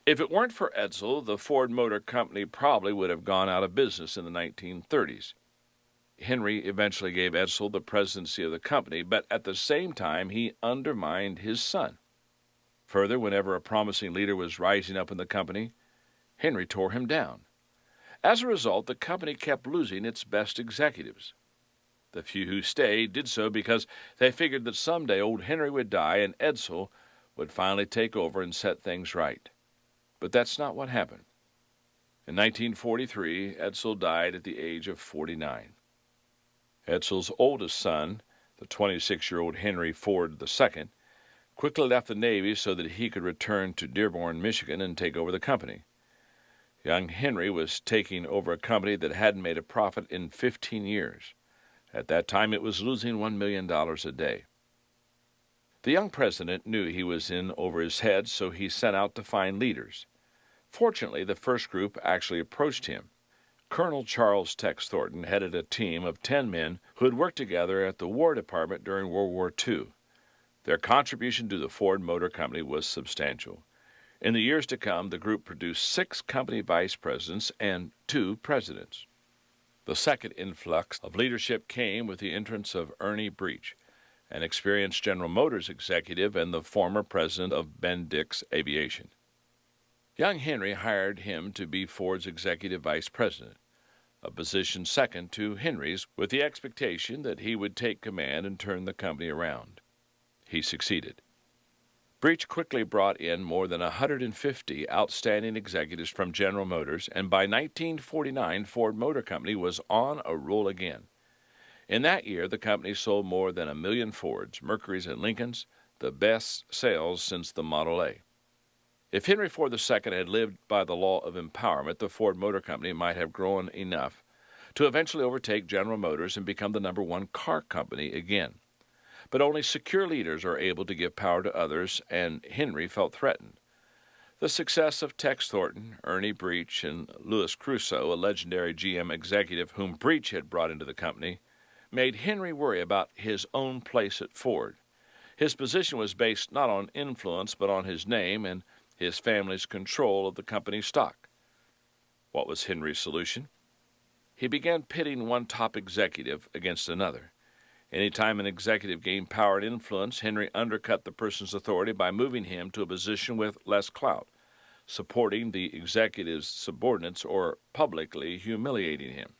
If it weren't for Edsel, the Ford Motor Company probably would have gone out of business in the 1930s. Henry eventually gave Edsel the presidency of the company, but at the same time he undermined his son. Further, whenever a promising leader was rising up in the company, Henry tore him down. As a result, the company kept losing its best executives. The few who stayed did so because they figured that someday old Henry would die and Edsel would finally take over and set things right. But that's not what happened. In 1943, Edsel died at the age of 49. Edsel's oldest son, the 26-year-old Henry Ford II, quickly left the Navy so that he could return to Dearborn, Michigan, and take over the company. Young Henry was taking over a company that hadn't made a profit in 15 years. At that time, it was losing $1 million a day. The young president knew he was in over his head, so he set out to find leaders. Fortunately, the first group actually approached him. Colonel Charles Tex Thornton headed a team of 10 men who had worked together at the War Department during World War II. Their contribution to the Ford Motor Company was substantial. In the years to come, the group produced 6 company vice presidents and 2 presidents. The second influx of leadership came with the entrance of Ernie Breech, an experienced General Motors executive and the former president of Bendix Aviation. Young Henry hired him to be Ford's executive vice president, a position second to Henry's, with the expectation that he would take command and turn the company around. He succeeded. Breech quickly brought in more than 150 outstanding executives from General Motors, and by 1949, Ford Motor Company was on a roll again. In that year, the company sold more than 1 million Fords, Mercurys, and Lincolns, the best sales since the Model A. If Henry Ford II had lived by the law of empowerment, the Ford Motor Company might have grown enough to eventually overtake General Motors and become the #1 car company again. But only secure leaders are able to give power to others, and Henry felt threatened. The success of Tex Thornton, Ernie Breach, and Louis Crusoe, a legendary GM executive whom Breach had brought into the company, made Henry worry about his own place at Ford. His position was based not on influence but on his name and his family's control of the company's stock. What was Henry's solution? He began pitting one top executive against another. Any time an executive gained power and influence, Henry undercut the person's authority by moving him to a position with less clout, supporting the executive's subordinates, or publicly humiliating him.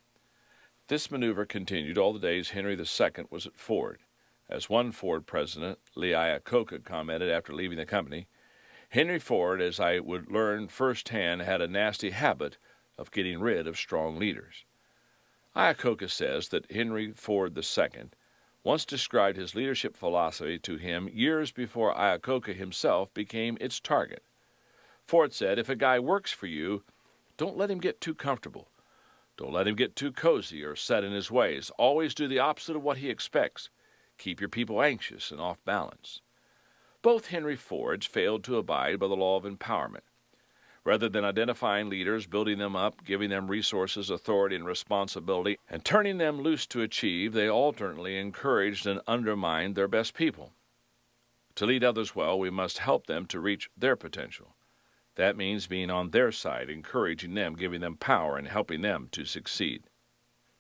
This maneuver continued all the days Henry II was at Ford. As one Ford president, Lee Iacocca, commented after leaving the company, Henry Ford, as I would learn firsthand, had a nasty habit of getting rid of strong leaders. Iacocca says that Henry Ford II once described his leadership philosophy to him years before Iacocca himself became its target. Ford said, "If a guy works for you, don't let him get too comfortable. Don't let him get too cozy or set in his ways. Always do the opposite of what he expects. Keep your people anxious and off balance." Both Henry Fords failed to abide by the law of empowerment. Rather than identifying leaders, building them up, giving them resources, authority, and responsibility, and turning them loose to achieve, they alternately encouraged and undermined their best people. To lead others well, we must help them to reach their potential. That means being on their side, encouraging them, giving them power, and helping them to succeed.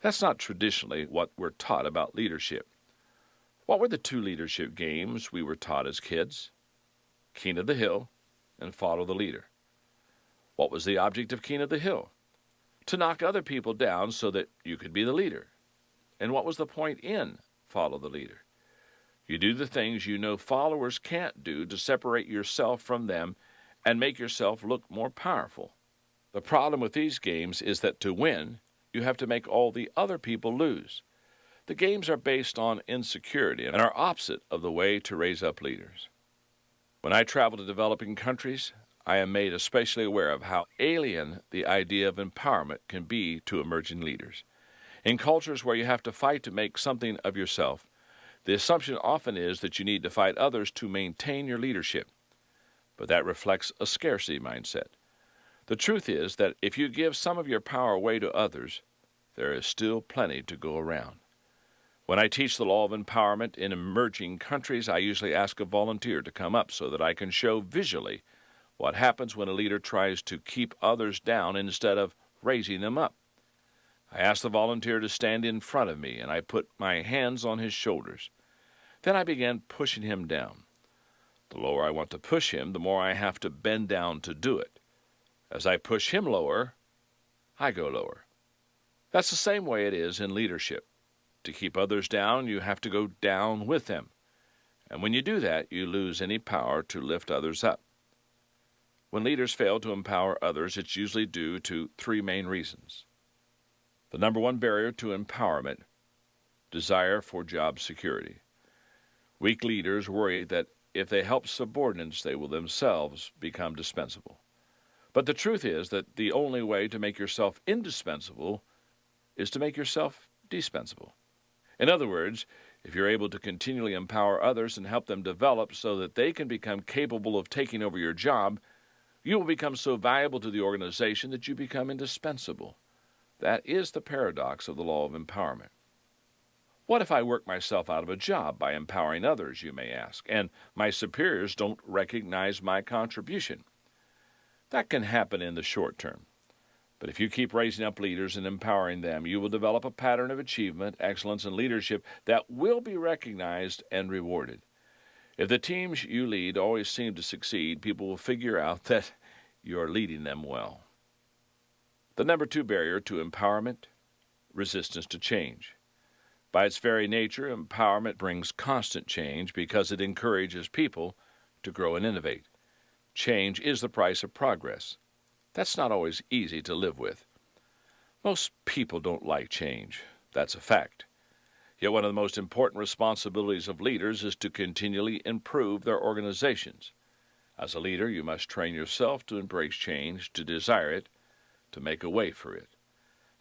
That's not traditionally what we're taught about leadership. What were the two leadership games we were taught as kids? King of the Hill and Follow the Leader. What was the object of King of the Hill? To knock other people down so that you could be the leader. And what was the point in Follow the Leader? You do the things you know followers can't do to separate yourself from them and make yourself look more powerful. The problem with these games is that to win, you have to make all the other people lose. The games are based on insecurity and are opposite of the way to raise up leaders. When I travel to developing countries, I am made especially aware of how alien the idea of empowerment can be to emerging leaders. In cultures where you have to fight to make something of yourself, the assumption often is that you need to fight others to maintain your leadership. But that reflects a scarcity mindset. The truth is that if you give some of your power away to others, there is still plenty to go around. When I teach the law of empowerment in emerging countries, I usually ask a volunteer to come up so that I can show visually what happens when a leader tries to keep others down instead of raising them up. I ask the volunteer to stand in front of me, and I put my hands on his shoulders. Then I begin pushing him down. The lower I want to push him, the more I have to bend down to do it. As I push him lower, I go lower. That's the same way it is in leadership. To keep others down, you have to go down with them. And when you do that, you lose any power to lift others up. When leaders fail to empower others, it's usually due to three main reasons. The number one barrier to empowerment: desire for job security. Weak leaders worry that if they help subordinates, they will themselves become dispensable. But the truth is that the only way to make yourself indispensable is to make yourself dispensable. In other words, if you're able to continually empower others and help them develop so that they can become capable of taking over your job, you will become so valuable to the organization that you become indispensable. That is the paradox of the law of empowerment. What if I work myself out of a job by empowering others, you may ask, and my superiors don't recognize my contribution? That can happen in the short term. But if you keep raising up leaders and empowering them, you will develop a pattern of achievement, excellence, and leadership that will be recognized and rewarded. If the teams you lead always seem to succeed, people will figure out that you are leading them well. The number two barrier to empowerment: resistance to change. By its very nature, empowerment brings constant change because it encourages people to grow and innovate. Change is the price of progress. That's not always easy to live with. Most people don't like change. That's a fact. Yet one of the most important responsibilities of leaders is to continually improve their organizations. As a leader, you must train yourself to embrace change, to desire it, to make a way for it.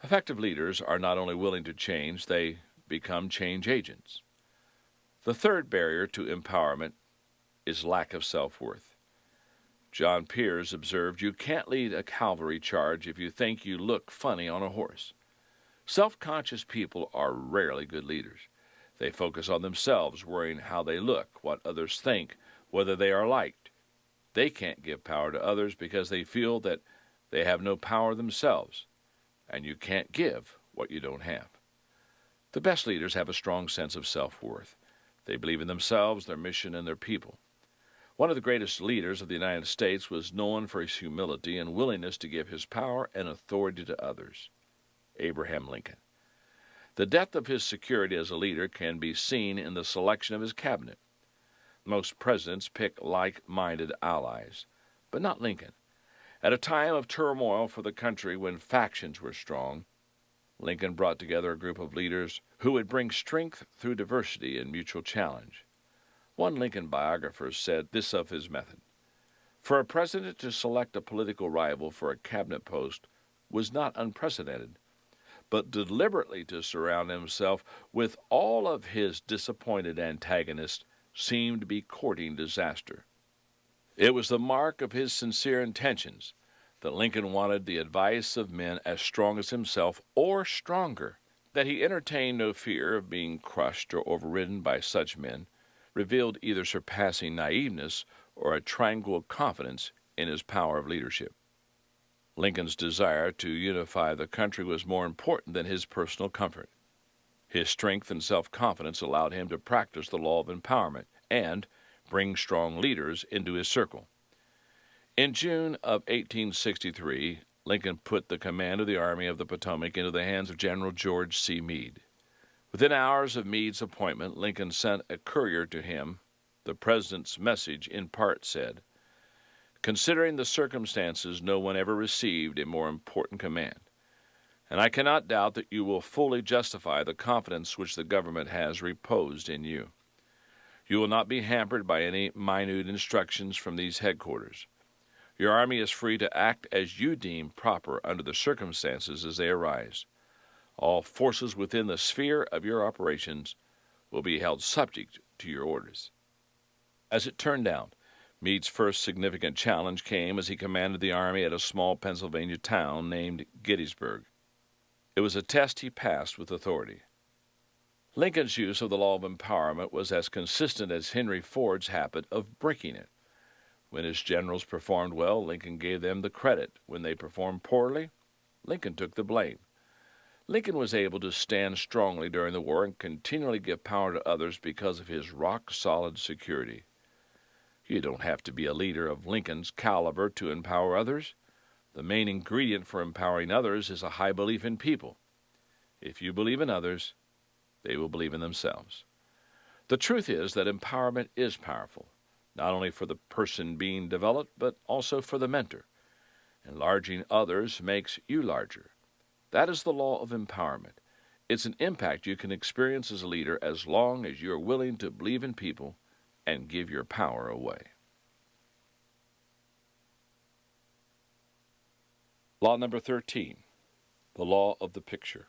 Effective leaders are not only willing to change, they become change agents. The third barrier to empowerment is lack of self-worth. John Pierce observed, "You can't lead a cavalry charge if you think you look funny on a horse." Self-conscious people are rarely good leaders. They focus on themselves, worrying how they look, what others think, whether they are liked. They can't give power to others because they feel that they have no power themselves, and you can't give what you don't have. The best leaders have a strong sense of self-worth. They believe in themselves, their mission, and their people. One of the greatest leaders of the United States was known for his humility and willingness to give his power and authority to others: Abraham Lincoln. The depth of his security as a leader can be seen in the selection of his cabinet. Most presidents pick like-minded allies, but not Lincoln. At a time of turmoil for the country when factions were strong, Lincoln brought together a group of leaders who would bring strength through diversity and mutual challenge. One Lincoln biographer said this of his method: "For a president to select a political rival for a cabinet post was not unprecedented, but deliberately to surround himself with all of his disappointed antagonists seemed to be courting disaster." It was the mark of his sincere intentions that Lincoln wanted the advice of men as strong as himself or stronger. That he entertained no fear of being crushed or overridden by such men revealed either surpassing naiveness or a tranquil confidence in his power of leadership. Lincoln's desire to unify the country was more important than his personal comfort. His strength and self-confidence allowed him to practice the law of empowerment and bring strong leaders into his circle. In June of 1863, Lincoln put the command of the Army of the Potomac into the hands of General George C. Meade. Within hours of Meade's appointment, Lincoln sent a courier to him. The president's message in part said, "Considering the circumstances, no one ever received a more important command, and I cannot doubt that you will fully justify the confidence which the government has reposed in you. You will not be hampered by any minute instructions from these headquarters. Your army is free to act as you deem proper under the circumstances as they arise. All forces within the sphere of your operations will be held subject to your orders." As it turned out, Meade's first significant challenge came as he commanded the army at a small Pennsylvania town named Gettysburg. It was a test he passed with authority. Lincoln's use of the law of empowerment was as consistent as Henry Ford's habit of breaking it. When his generals performed well, Lincoln gave them the credit. When they performed poorly, Lincoln took the blame. Lincoln was able to stand strongly during the war and continually give power to others because of his rock-solid security. You don't have to be a leader of Lincoln's caliber to empower others. The main ingredient for empowering others is a high belief in people. If you believe in others, they will believe in themselves. The truth is that empowerment is powerful, not only for the person being developed, but also for the mentor. Enlarging others makes you larger. That is the law of empowerment. It's an impact you can experience as a leader as long as you are willing to believe in people and give your power away. Law number 13, the law of the picture.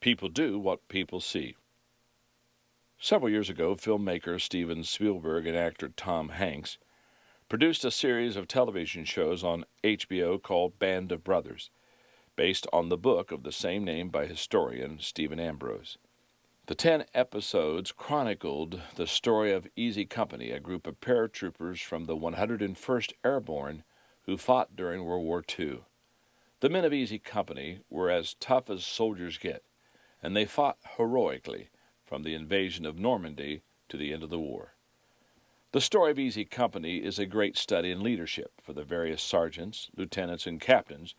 People do what people see. Several years ago, filmmaker Steven Spielberg and actor Tom Hanks produced a series of television shows on HBO called Band of Brothers, based on the book of the same name by historian Stephen Ambrose. The 10 episodes chronicled the story of Easy Company, a group of paratroopers from the 101st Airborne who fought during World War II. The men of Easy Company were as tough as soldiers get, and they fought heroically from the invasion of Normandy to the end of the war. The story of Easy Company is a great study in leadership, for the various sergeants, lieutenants, and captains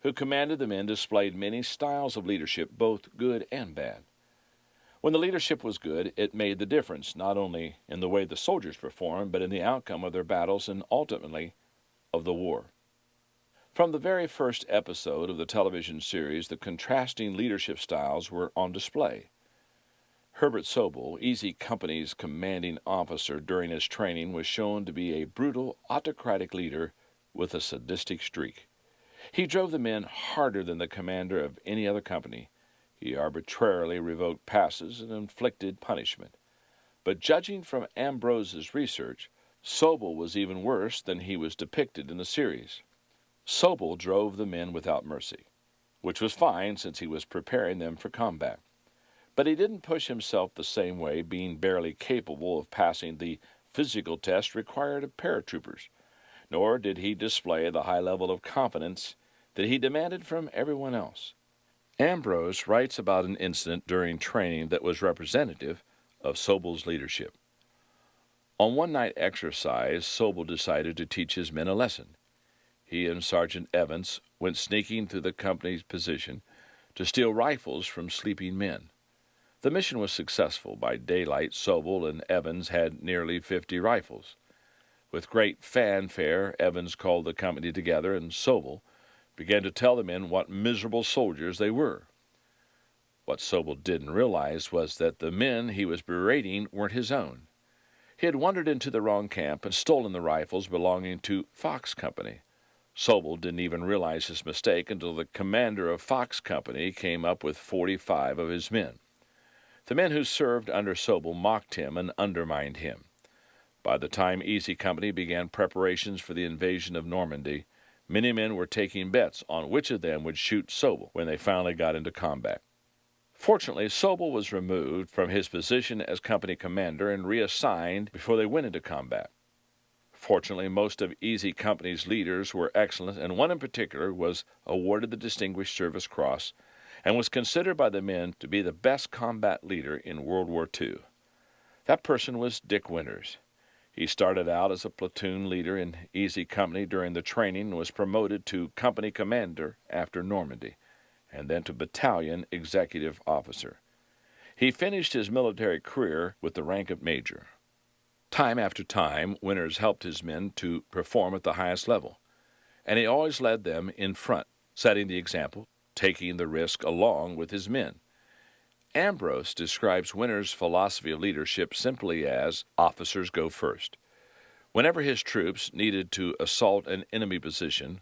who commanded the men displayed many styles of leadership, both good and bad. When the leadership was good, it made the difference not only in the way the soldiers performed, but in the outcome of their battles and ultimately of the war. From the very first episode of the television series, the contrasting leadership styles were on display. Herbert Sobel, Easy Company's commanding officer during his training, was shown to be a brutal, autocratic leader with a sadistic streak. He drove the men harder than the commander of any other company. He arbitrarily revoked passes and inflicted punishment. But judging from Ambrose's research, Sobel was even worse than he was depicted in the series. Sobel drove the men without mercy, which was fine since he was preparing them for combat. But he didn't push himself the same way, being barely capable of passing the physical test required of paratroopers, nor did he display the high level of confidence that he demanded from everyone else. Ambrose writes about an incident during training that was representative of Sobel's leadership. On one night exercise, Sobel decided to teach his men a lesson. He and Sergeant Evans went sneaking through the company's position to steal rifles from sleeping men. The mission was successful. By daylight, Sobel and Evans had nearly 50 rifles. With great fanfare, Evans called the company together, and Sobel began to tell the men what miserable soldiers they were. What Sobel didn't realize was that the men he was berating weren't his own. He had wandered into the wrong camp and stolen the rifles belonging to Fox Company. Sobel didn't even realize his mistake until the commander of Fox Company came up with 45 of his men. The men who served under Sobel mocked him and undermined him. By the time Easy Company began preparations for the invasion of Normandy, many men were taking bets on which of them would shoot Sobel when they finally got into combat. Fortunately, Sobel was removed from his position as company commander and reassigned before they went into combat. Fortunately, most of Easy Company's leaders were excellent, and one in particular was awarded the Distinguished Service Cross and was considered by the men to be the best combat leader in World War II. That person was Dick Winters. He started out as a platoon leader in Easy Company during the training and was promoted to company commander after Normandy, and then to battalion executive officer. He finished his military career with the rank of major. Time after time, Winters helped his men to perform at the highest level, and he always led them in front, setting the example, taking the risk along with his men. Ambrose describes Winters' philosophy of leadership simply as officers go first. Whenever his troops needed to assault an enemy position,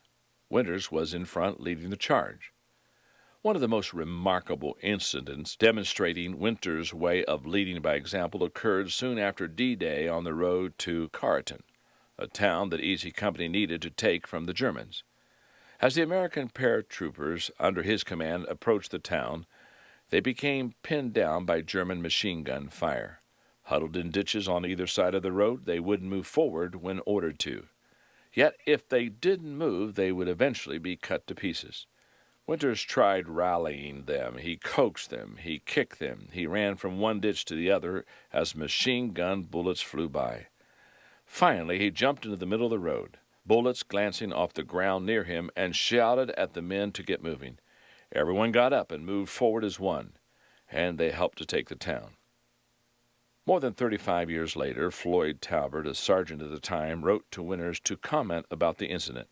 Winters was in front leading the charge. One of the most remarkable incidents demonstrating Winters' way of leading by example occurred soon after D-Day on the road to Carleton, a town that Easy Company needed to take from the Germans. As the American paratroopers under his command approached the town, they became pinned down by German machine gun fire. Huddled in ditches on either side of the road, they wouldn't move forward when ordered to. Yet if they didn't move, they would eventually be cut to pieces. Winters tried rallying them. He coaxed them. He kicked them. He ran from one ditch to the other as machine gun bullets flew by. Finally, he jumped into the middle of the road, bullets glancing off the ground near him, and shouted at the men to get moving. Everyone got up and moved forward as one, and they helped to take the town. More than 35 years later, Floyd Talbert, a sergeant at the time, wrote to Winters to comment about the incident.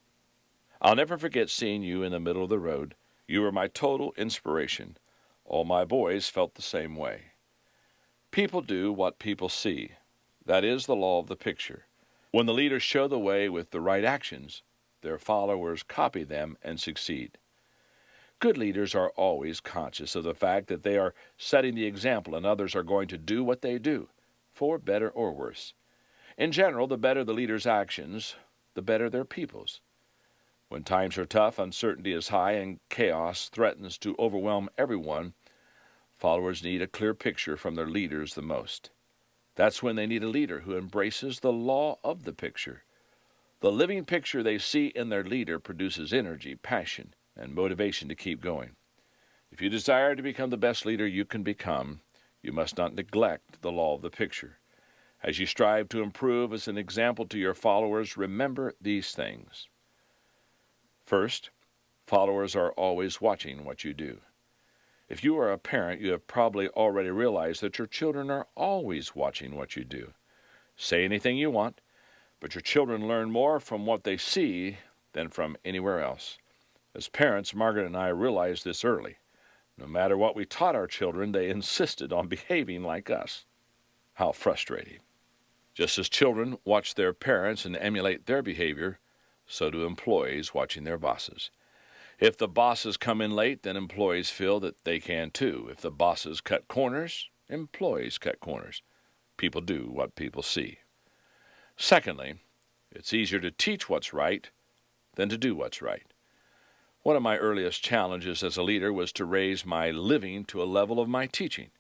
"I'll never forget seeing you in the middle of the road. You were my total inspiration. All my boys felt the same way. People do what people see. That is the law of the picture. When the leaders show the way with the right actions, their followers copy them and succeed. Good leaders are always conscious of the fact that they are setting the example and others are going to do what they do, for better or worse. In general, the better the leader's actions, the better their people's. When times are tough, uncertainty is high, and chaos threatens to overwhelm everyone, followers need a clear picture from their leaders the most. That's when they need a leader who embraces the law of the picture. The living picture they see in their leader produces energy, passion, and motivation to keep going. If you desire to become the best leader you can become, you must not neglect the law of the picture. As you strive to improve as an example to your followers, remember these things. First, followers are always watching what you do. If you are a parent, you have probably already realized that your children are always watching what you do. Say anything you want, but your children learn more from what they see than from anywhere else. As parents, Margaret and I realized this early. No matter what we taught our children, they insisted on behaving like us. How frustrating. Just as children watch their parents and emulate their behavior, so do employees watching their bosses. If the bosses come in late, then employees feel that they can too. If the bosses cut corners, employees cut corners. People do what people see. Secondly, it's easier to teach what's right than to do what's right. One of my earliest challenges as a leader was to raise my living to a level of my teaching.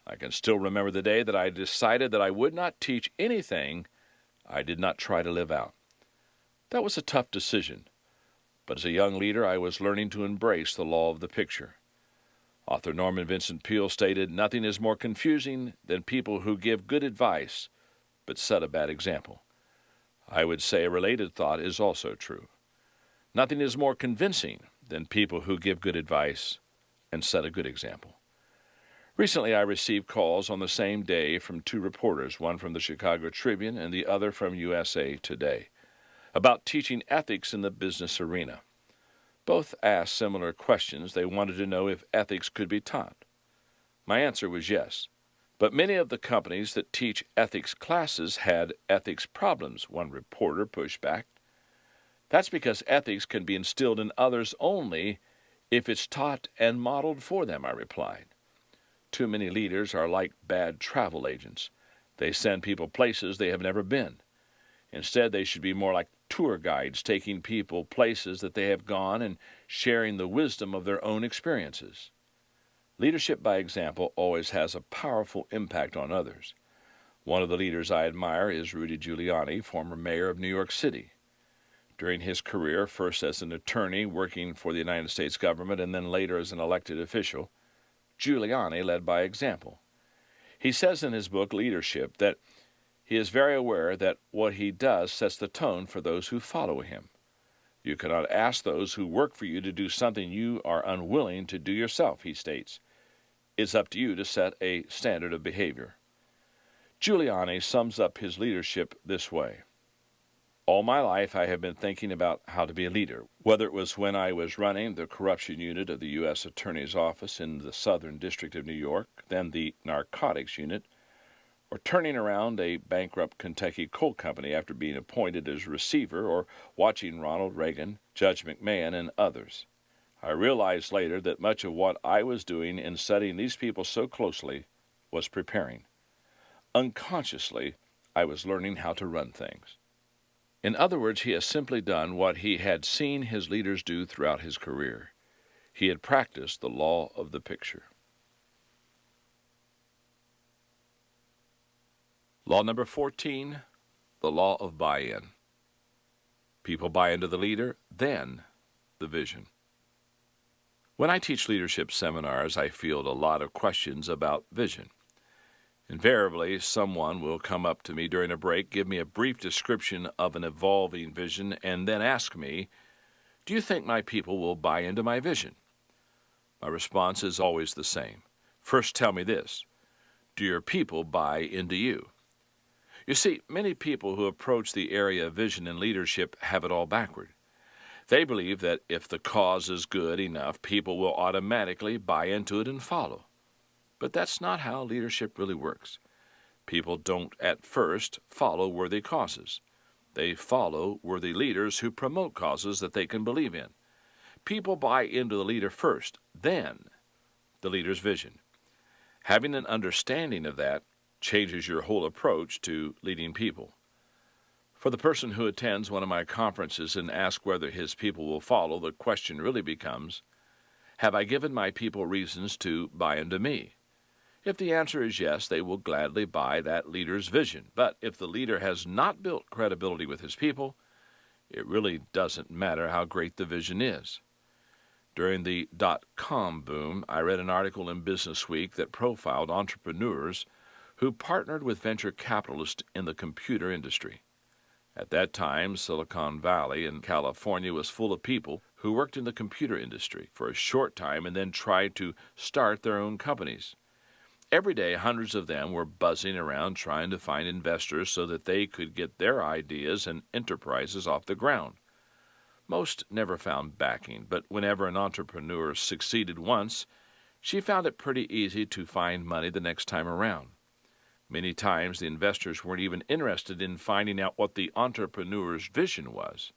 I can still remember the day that I decided that I would not teach anything I did not try to live out. That was a tough decision, but as a young leader, I was learning to embrace the law of the picture. Author Norman Vincent Peale stated, "Nothing is more confusing than people who give good advice but set a bad example." I would say a related thought is also true. Nothing is more convincing than people who give good advice and set a good example. Recently, I received calls on the same day from two reporters, one from the Chicago Tribune and the other from USA Today, about teaching ethics in the business arena. Both asked similar questions. They wanted to know if ethics could be taught. My answer was yes. But many of the companies that teach ethics classes had ethics problems, one reporter pushed back. That's because ethics can be instilled in others only if it's taught and modeled for them, I replied. Too many leaders are like bad travel agents. They send people places they have never been. Instead, they should be more like tour guides, taking people places that they have gone and sharing the wisdom of their own experiences. Leadership by example always has a powerful impact on others. One of the leaders I admire is Rudy Giuliani, former mayor of New York City. During his career, first as an attorney working for the United States government and then later as an elected official, Giuliani led by example. He says in his book, Leadership, that he is very aware that what he does sets the tone for those who follow him. You cannot ask those who work for you to do something you are unwilling to do yourself, he states. It's up to you to set a standard of behavior. Giuliani sums up his leadership this way. All my life I have been thinking about how to be a leader, whether it was when I was running the corruption unit of the U.S. Attorney's Office in the Southern District of New York, then the narcotics unit, or turning around a bankrupt Kentucky coal company after being appointed as receiver, or watching Ronald Reagan, Judge McMahon, and others. I realized later that much of what I was doing in studying these people so closely was preparing. Unconsciously, I was learning how to run things. In other words, he has simply done what he had seen his leaders do throughout his career. He had practiced the law of the picture. Law number 14, the law of buy-in. People buy into the leader, then the vision. When I teach leadership seminars, I field a lot of questions about vision. Invariably, someone will come up to me during a break, give me a brief description of an evolving vision, and then ask me, "Do you think my people will buy into my vision?" My response is always the same. First, tell me this. Do your people buy into you? You see, many people who approach the area of vision and leadership have it all backward. They believe that if the cause is good enough, people will automatically buy into it and follow. But that's not how leadership really works. People don't at first follow worthy causes. They follow worthy leaders who promote causes that they can believe in. People buy into the leader first, then the leader's vision. Having an understanding of that changes your whole approach to leading people. For the person who attends one of my conferences and asks whether his people will follow, the question really becomes, have I given my people reasons to buy into me? If the answer is yes, they will gladly buy that leader's vision. But if the leader has not built credibility with his people, it really doesn't matter how great the vision is. During the .com boom, I read an article in Business Week that profiled entrepreneurs who partnered with venture capitalists in the computer industry. At that time, Silicon Valley in California was full of people who worked in the computer industry for a short time and then tried to start their own companies. Every day, hundreds of them were buzzing around trying to find investors so that they could get their ideas and enterprises off the ground. Most never found backing, but whenever an entrepreneur succeeded once, she found it pretty easy to find money the next time around. Many times, the investors weren't even interested in finding out what the entrepreneur's vision was.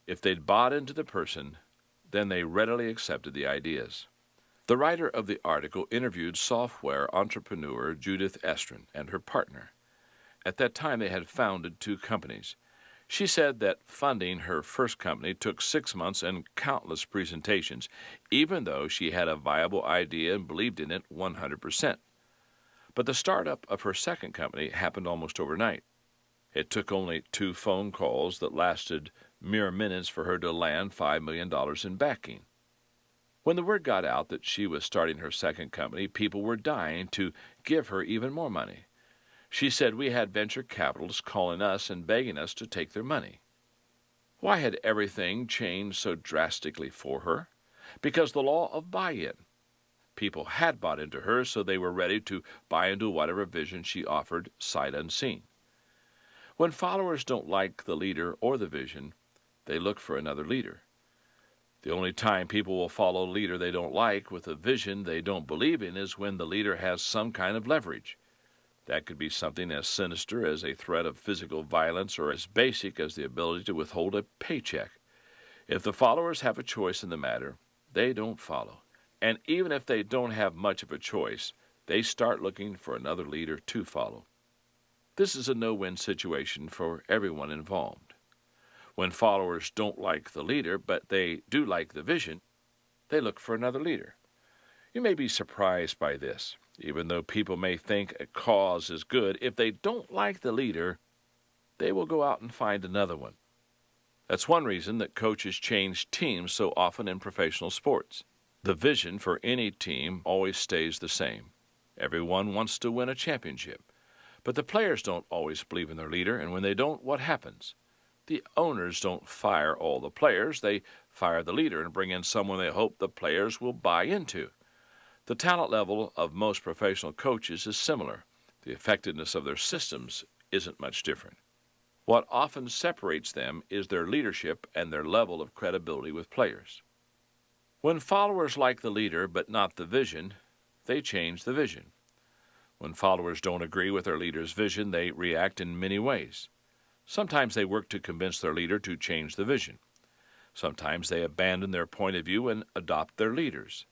If they'd bought into the person, then they readily accepted the ideas. The writer of the article interviewed software entrepreneur Judith Estrin and her partner. At that time, they had founded 2 companies. She said that funding her first company took 6 months and countless presentations, even though she had a viable idea and believed in it 100%. But the startup of her second company happened almost overnight. It took only 2 phone calls that lasted mere minutes for her to land $5 million in backing. When the word got out that she was starting her second company, people were dying to give her even more money. She said we had venture capitalists calling us and begging us to take their money. Why had everything changed so drastically for her? Because the law of buy-in. People had bought into her, so they were ready to buy into whatever vision she offered, sight unseen. When followers don't like the leader or the vision, they look for another leader. The only time people will follow a leader they don't like with a vision they don't believe in is when the leader has some kind of leverage. That could be something as sinister as a threat of physical violence or as basic as the ability to withhold a paycheck. If the followers have a choice in the matter, they don't follow. And even if they don't have much of a choice, they start looking for another leader to follow. This is a no-win situation for everyone involved. When followers don't like the leader, but they do like the vision, they look for another leader. You may be surprised by this. Even though people may think a cause is good, if they don't like the leader, they will go out and find another one. That's one reason that coaches change teams so often in professional sports. The vision for any team always stays the same. Everyone wants to win a championship. But the players don't always believe in their leader, and when they don't, what happens? The owners don't fire all the players. They fire the leader and bring in someone they hope the players will buy into. The talent level of most professional coaches is similar. The effectiveness of their systems isn't much different. What often separates them is their leadership and their level of credibility with players. When followers like the leader but not the vision, they change the vision. When followers don't agree with their leader's vision, they react in many ways. Sometimes they work to convince their leader to change the vision. Sometimes they abandon their point of view and adopt their leader's.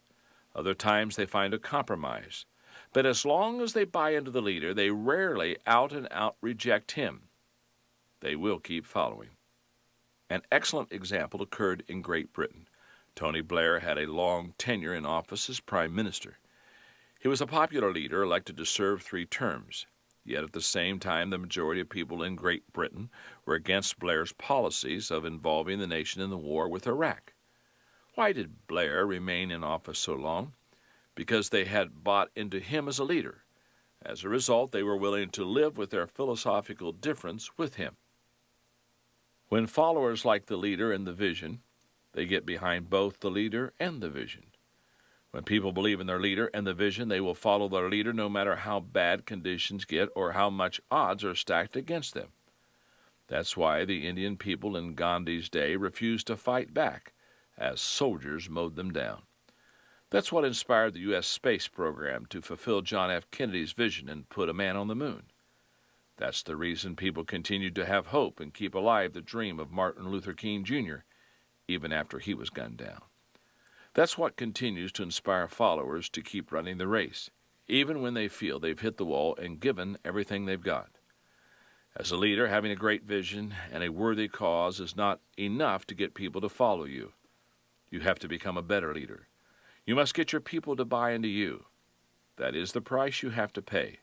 Other times they find a compromise. But as long as they buy into the leader, they rarely out and out reject him. They will keep following. An excellent example occurred in Great Britain. Tony Blair had a long tenure in office as Prime Minister. He was a popular leader elected to serve 3 terms. Yet at the same time, the majority of people in Great Britain were against Blair's policies of involving the nation in the war with Iraq. Why did Blair remain in office so long? Because they had bought into him as a leader. As a result, they were willing to live with their philosophical difference with him. When followers like the leader and the vision, they get behind both the leader and the vision. When people believe in their leader and the vision, they will follow their leader no matter how bad conditions get or how much odds are stacked against them. That's why the Indian people in Gandhi's day refused to fight back, as soldiers mowed them down. That's what inspired the U.S. space program to fulfill John F. Kennedy's vision and put a man on the moon. That's the reason people continued to have hope and keep alive the dream of Martin Luther King Jr., even after he was gunned down. That's what continues to inspire followers to keep running the race, even when they feel they've hit the wall and given everything they've got. As a leader, having a great vision and a worthy cause is not enough to get people to follow you. You have to become a better leader. You must get your people to buy into you. That is the price you have to pay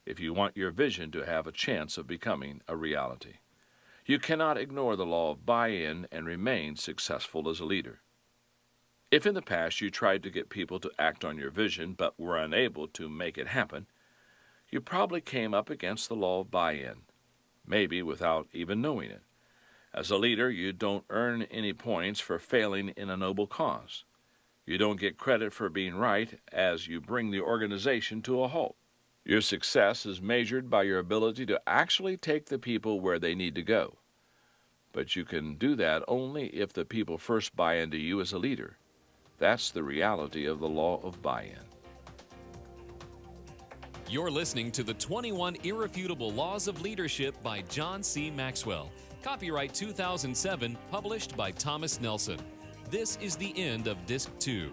if you want your vision to have a chance of becoming a reality. You cannot ignore the law of buy-in and remain successful as a leader. If in the past you tried to get people to act on your vision but were unable to make it happen, you probably came up against the law of buy-in, maybe without even knowing it. As a leader, you don't earn any points for failing in a noble cause. You don't get credit for being right as you bring the organization to a halt. Your success is measured by your ability to actually take the people where they need to go. But you can do that only if the people first buy into you as a leader. That's the reality of the law of buy-in. You're listening to the 21 Irrefutable Laws of Leadership by John C. Maxwell. Copyright 2007, published by Thomas Nelson. This is the end of Disc 2.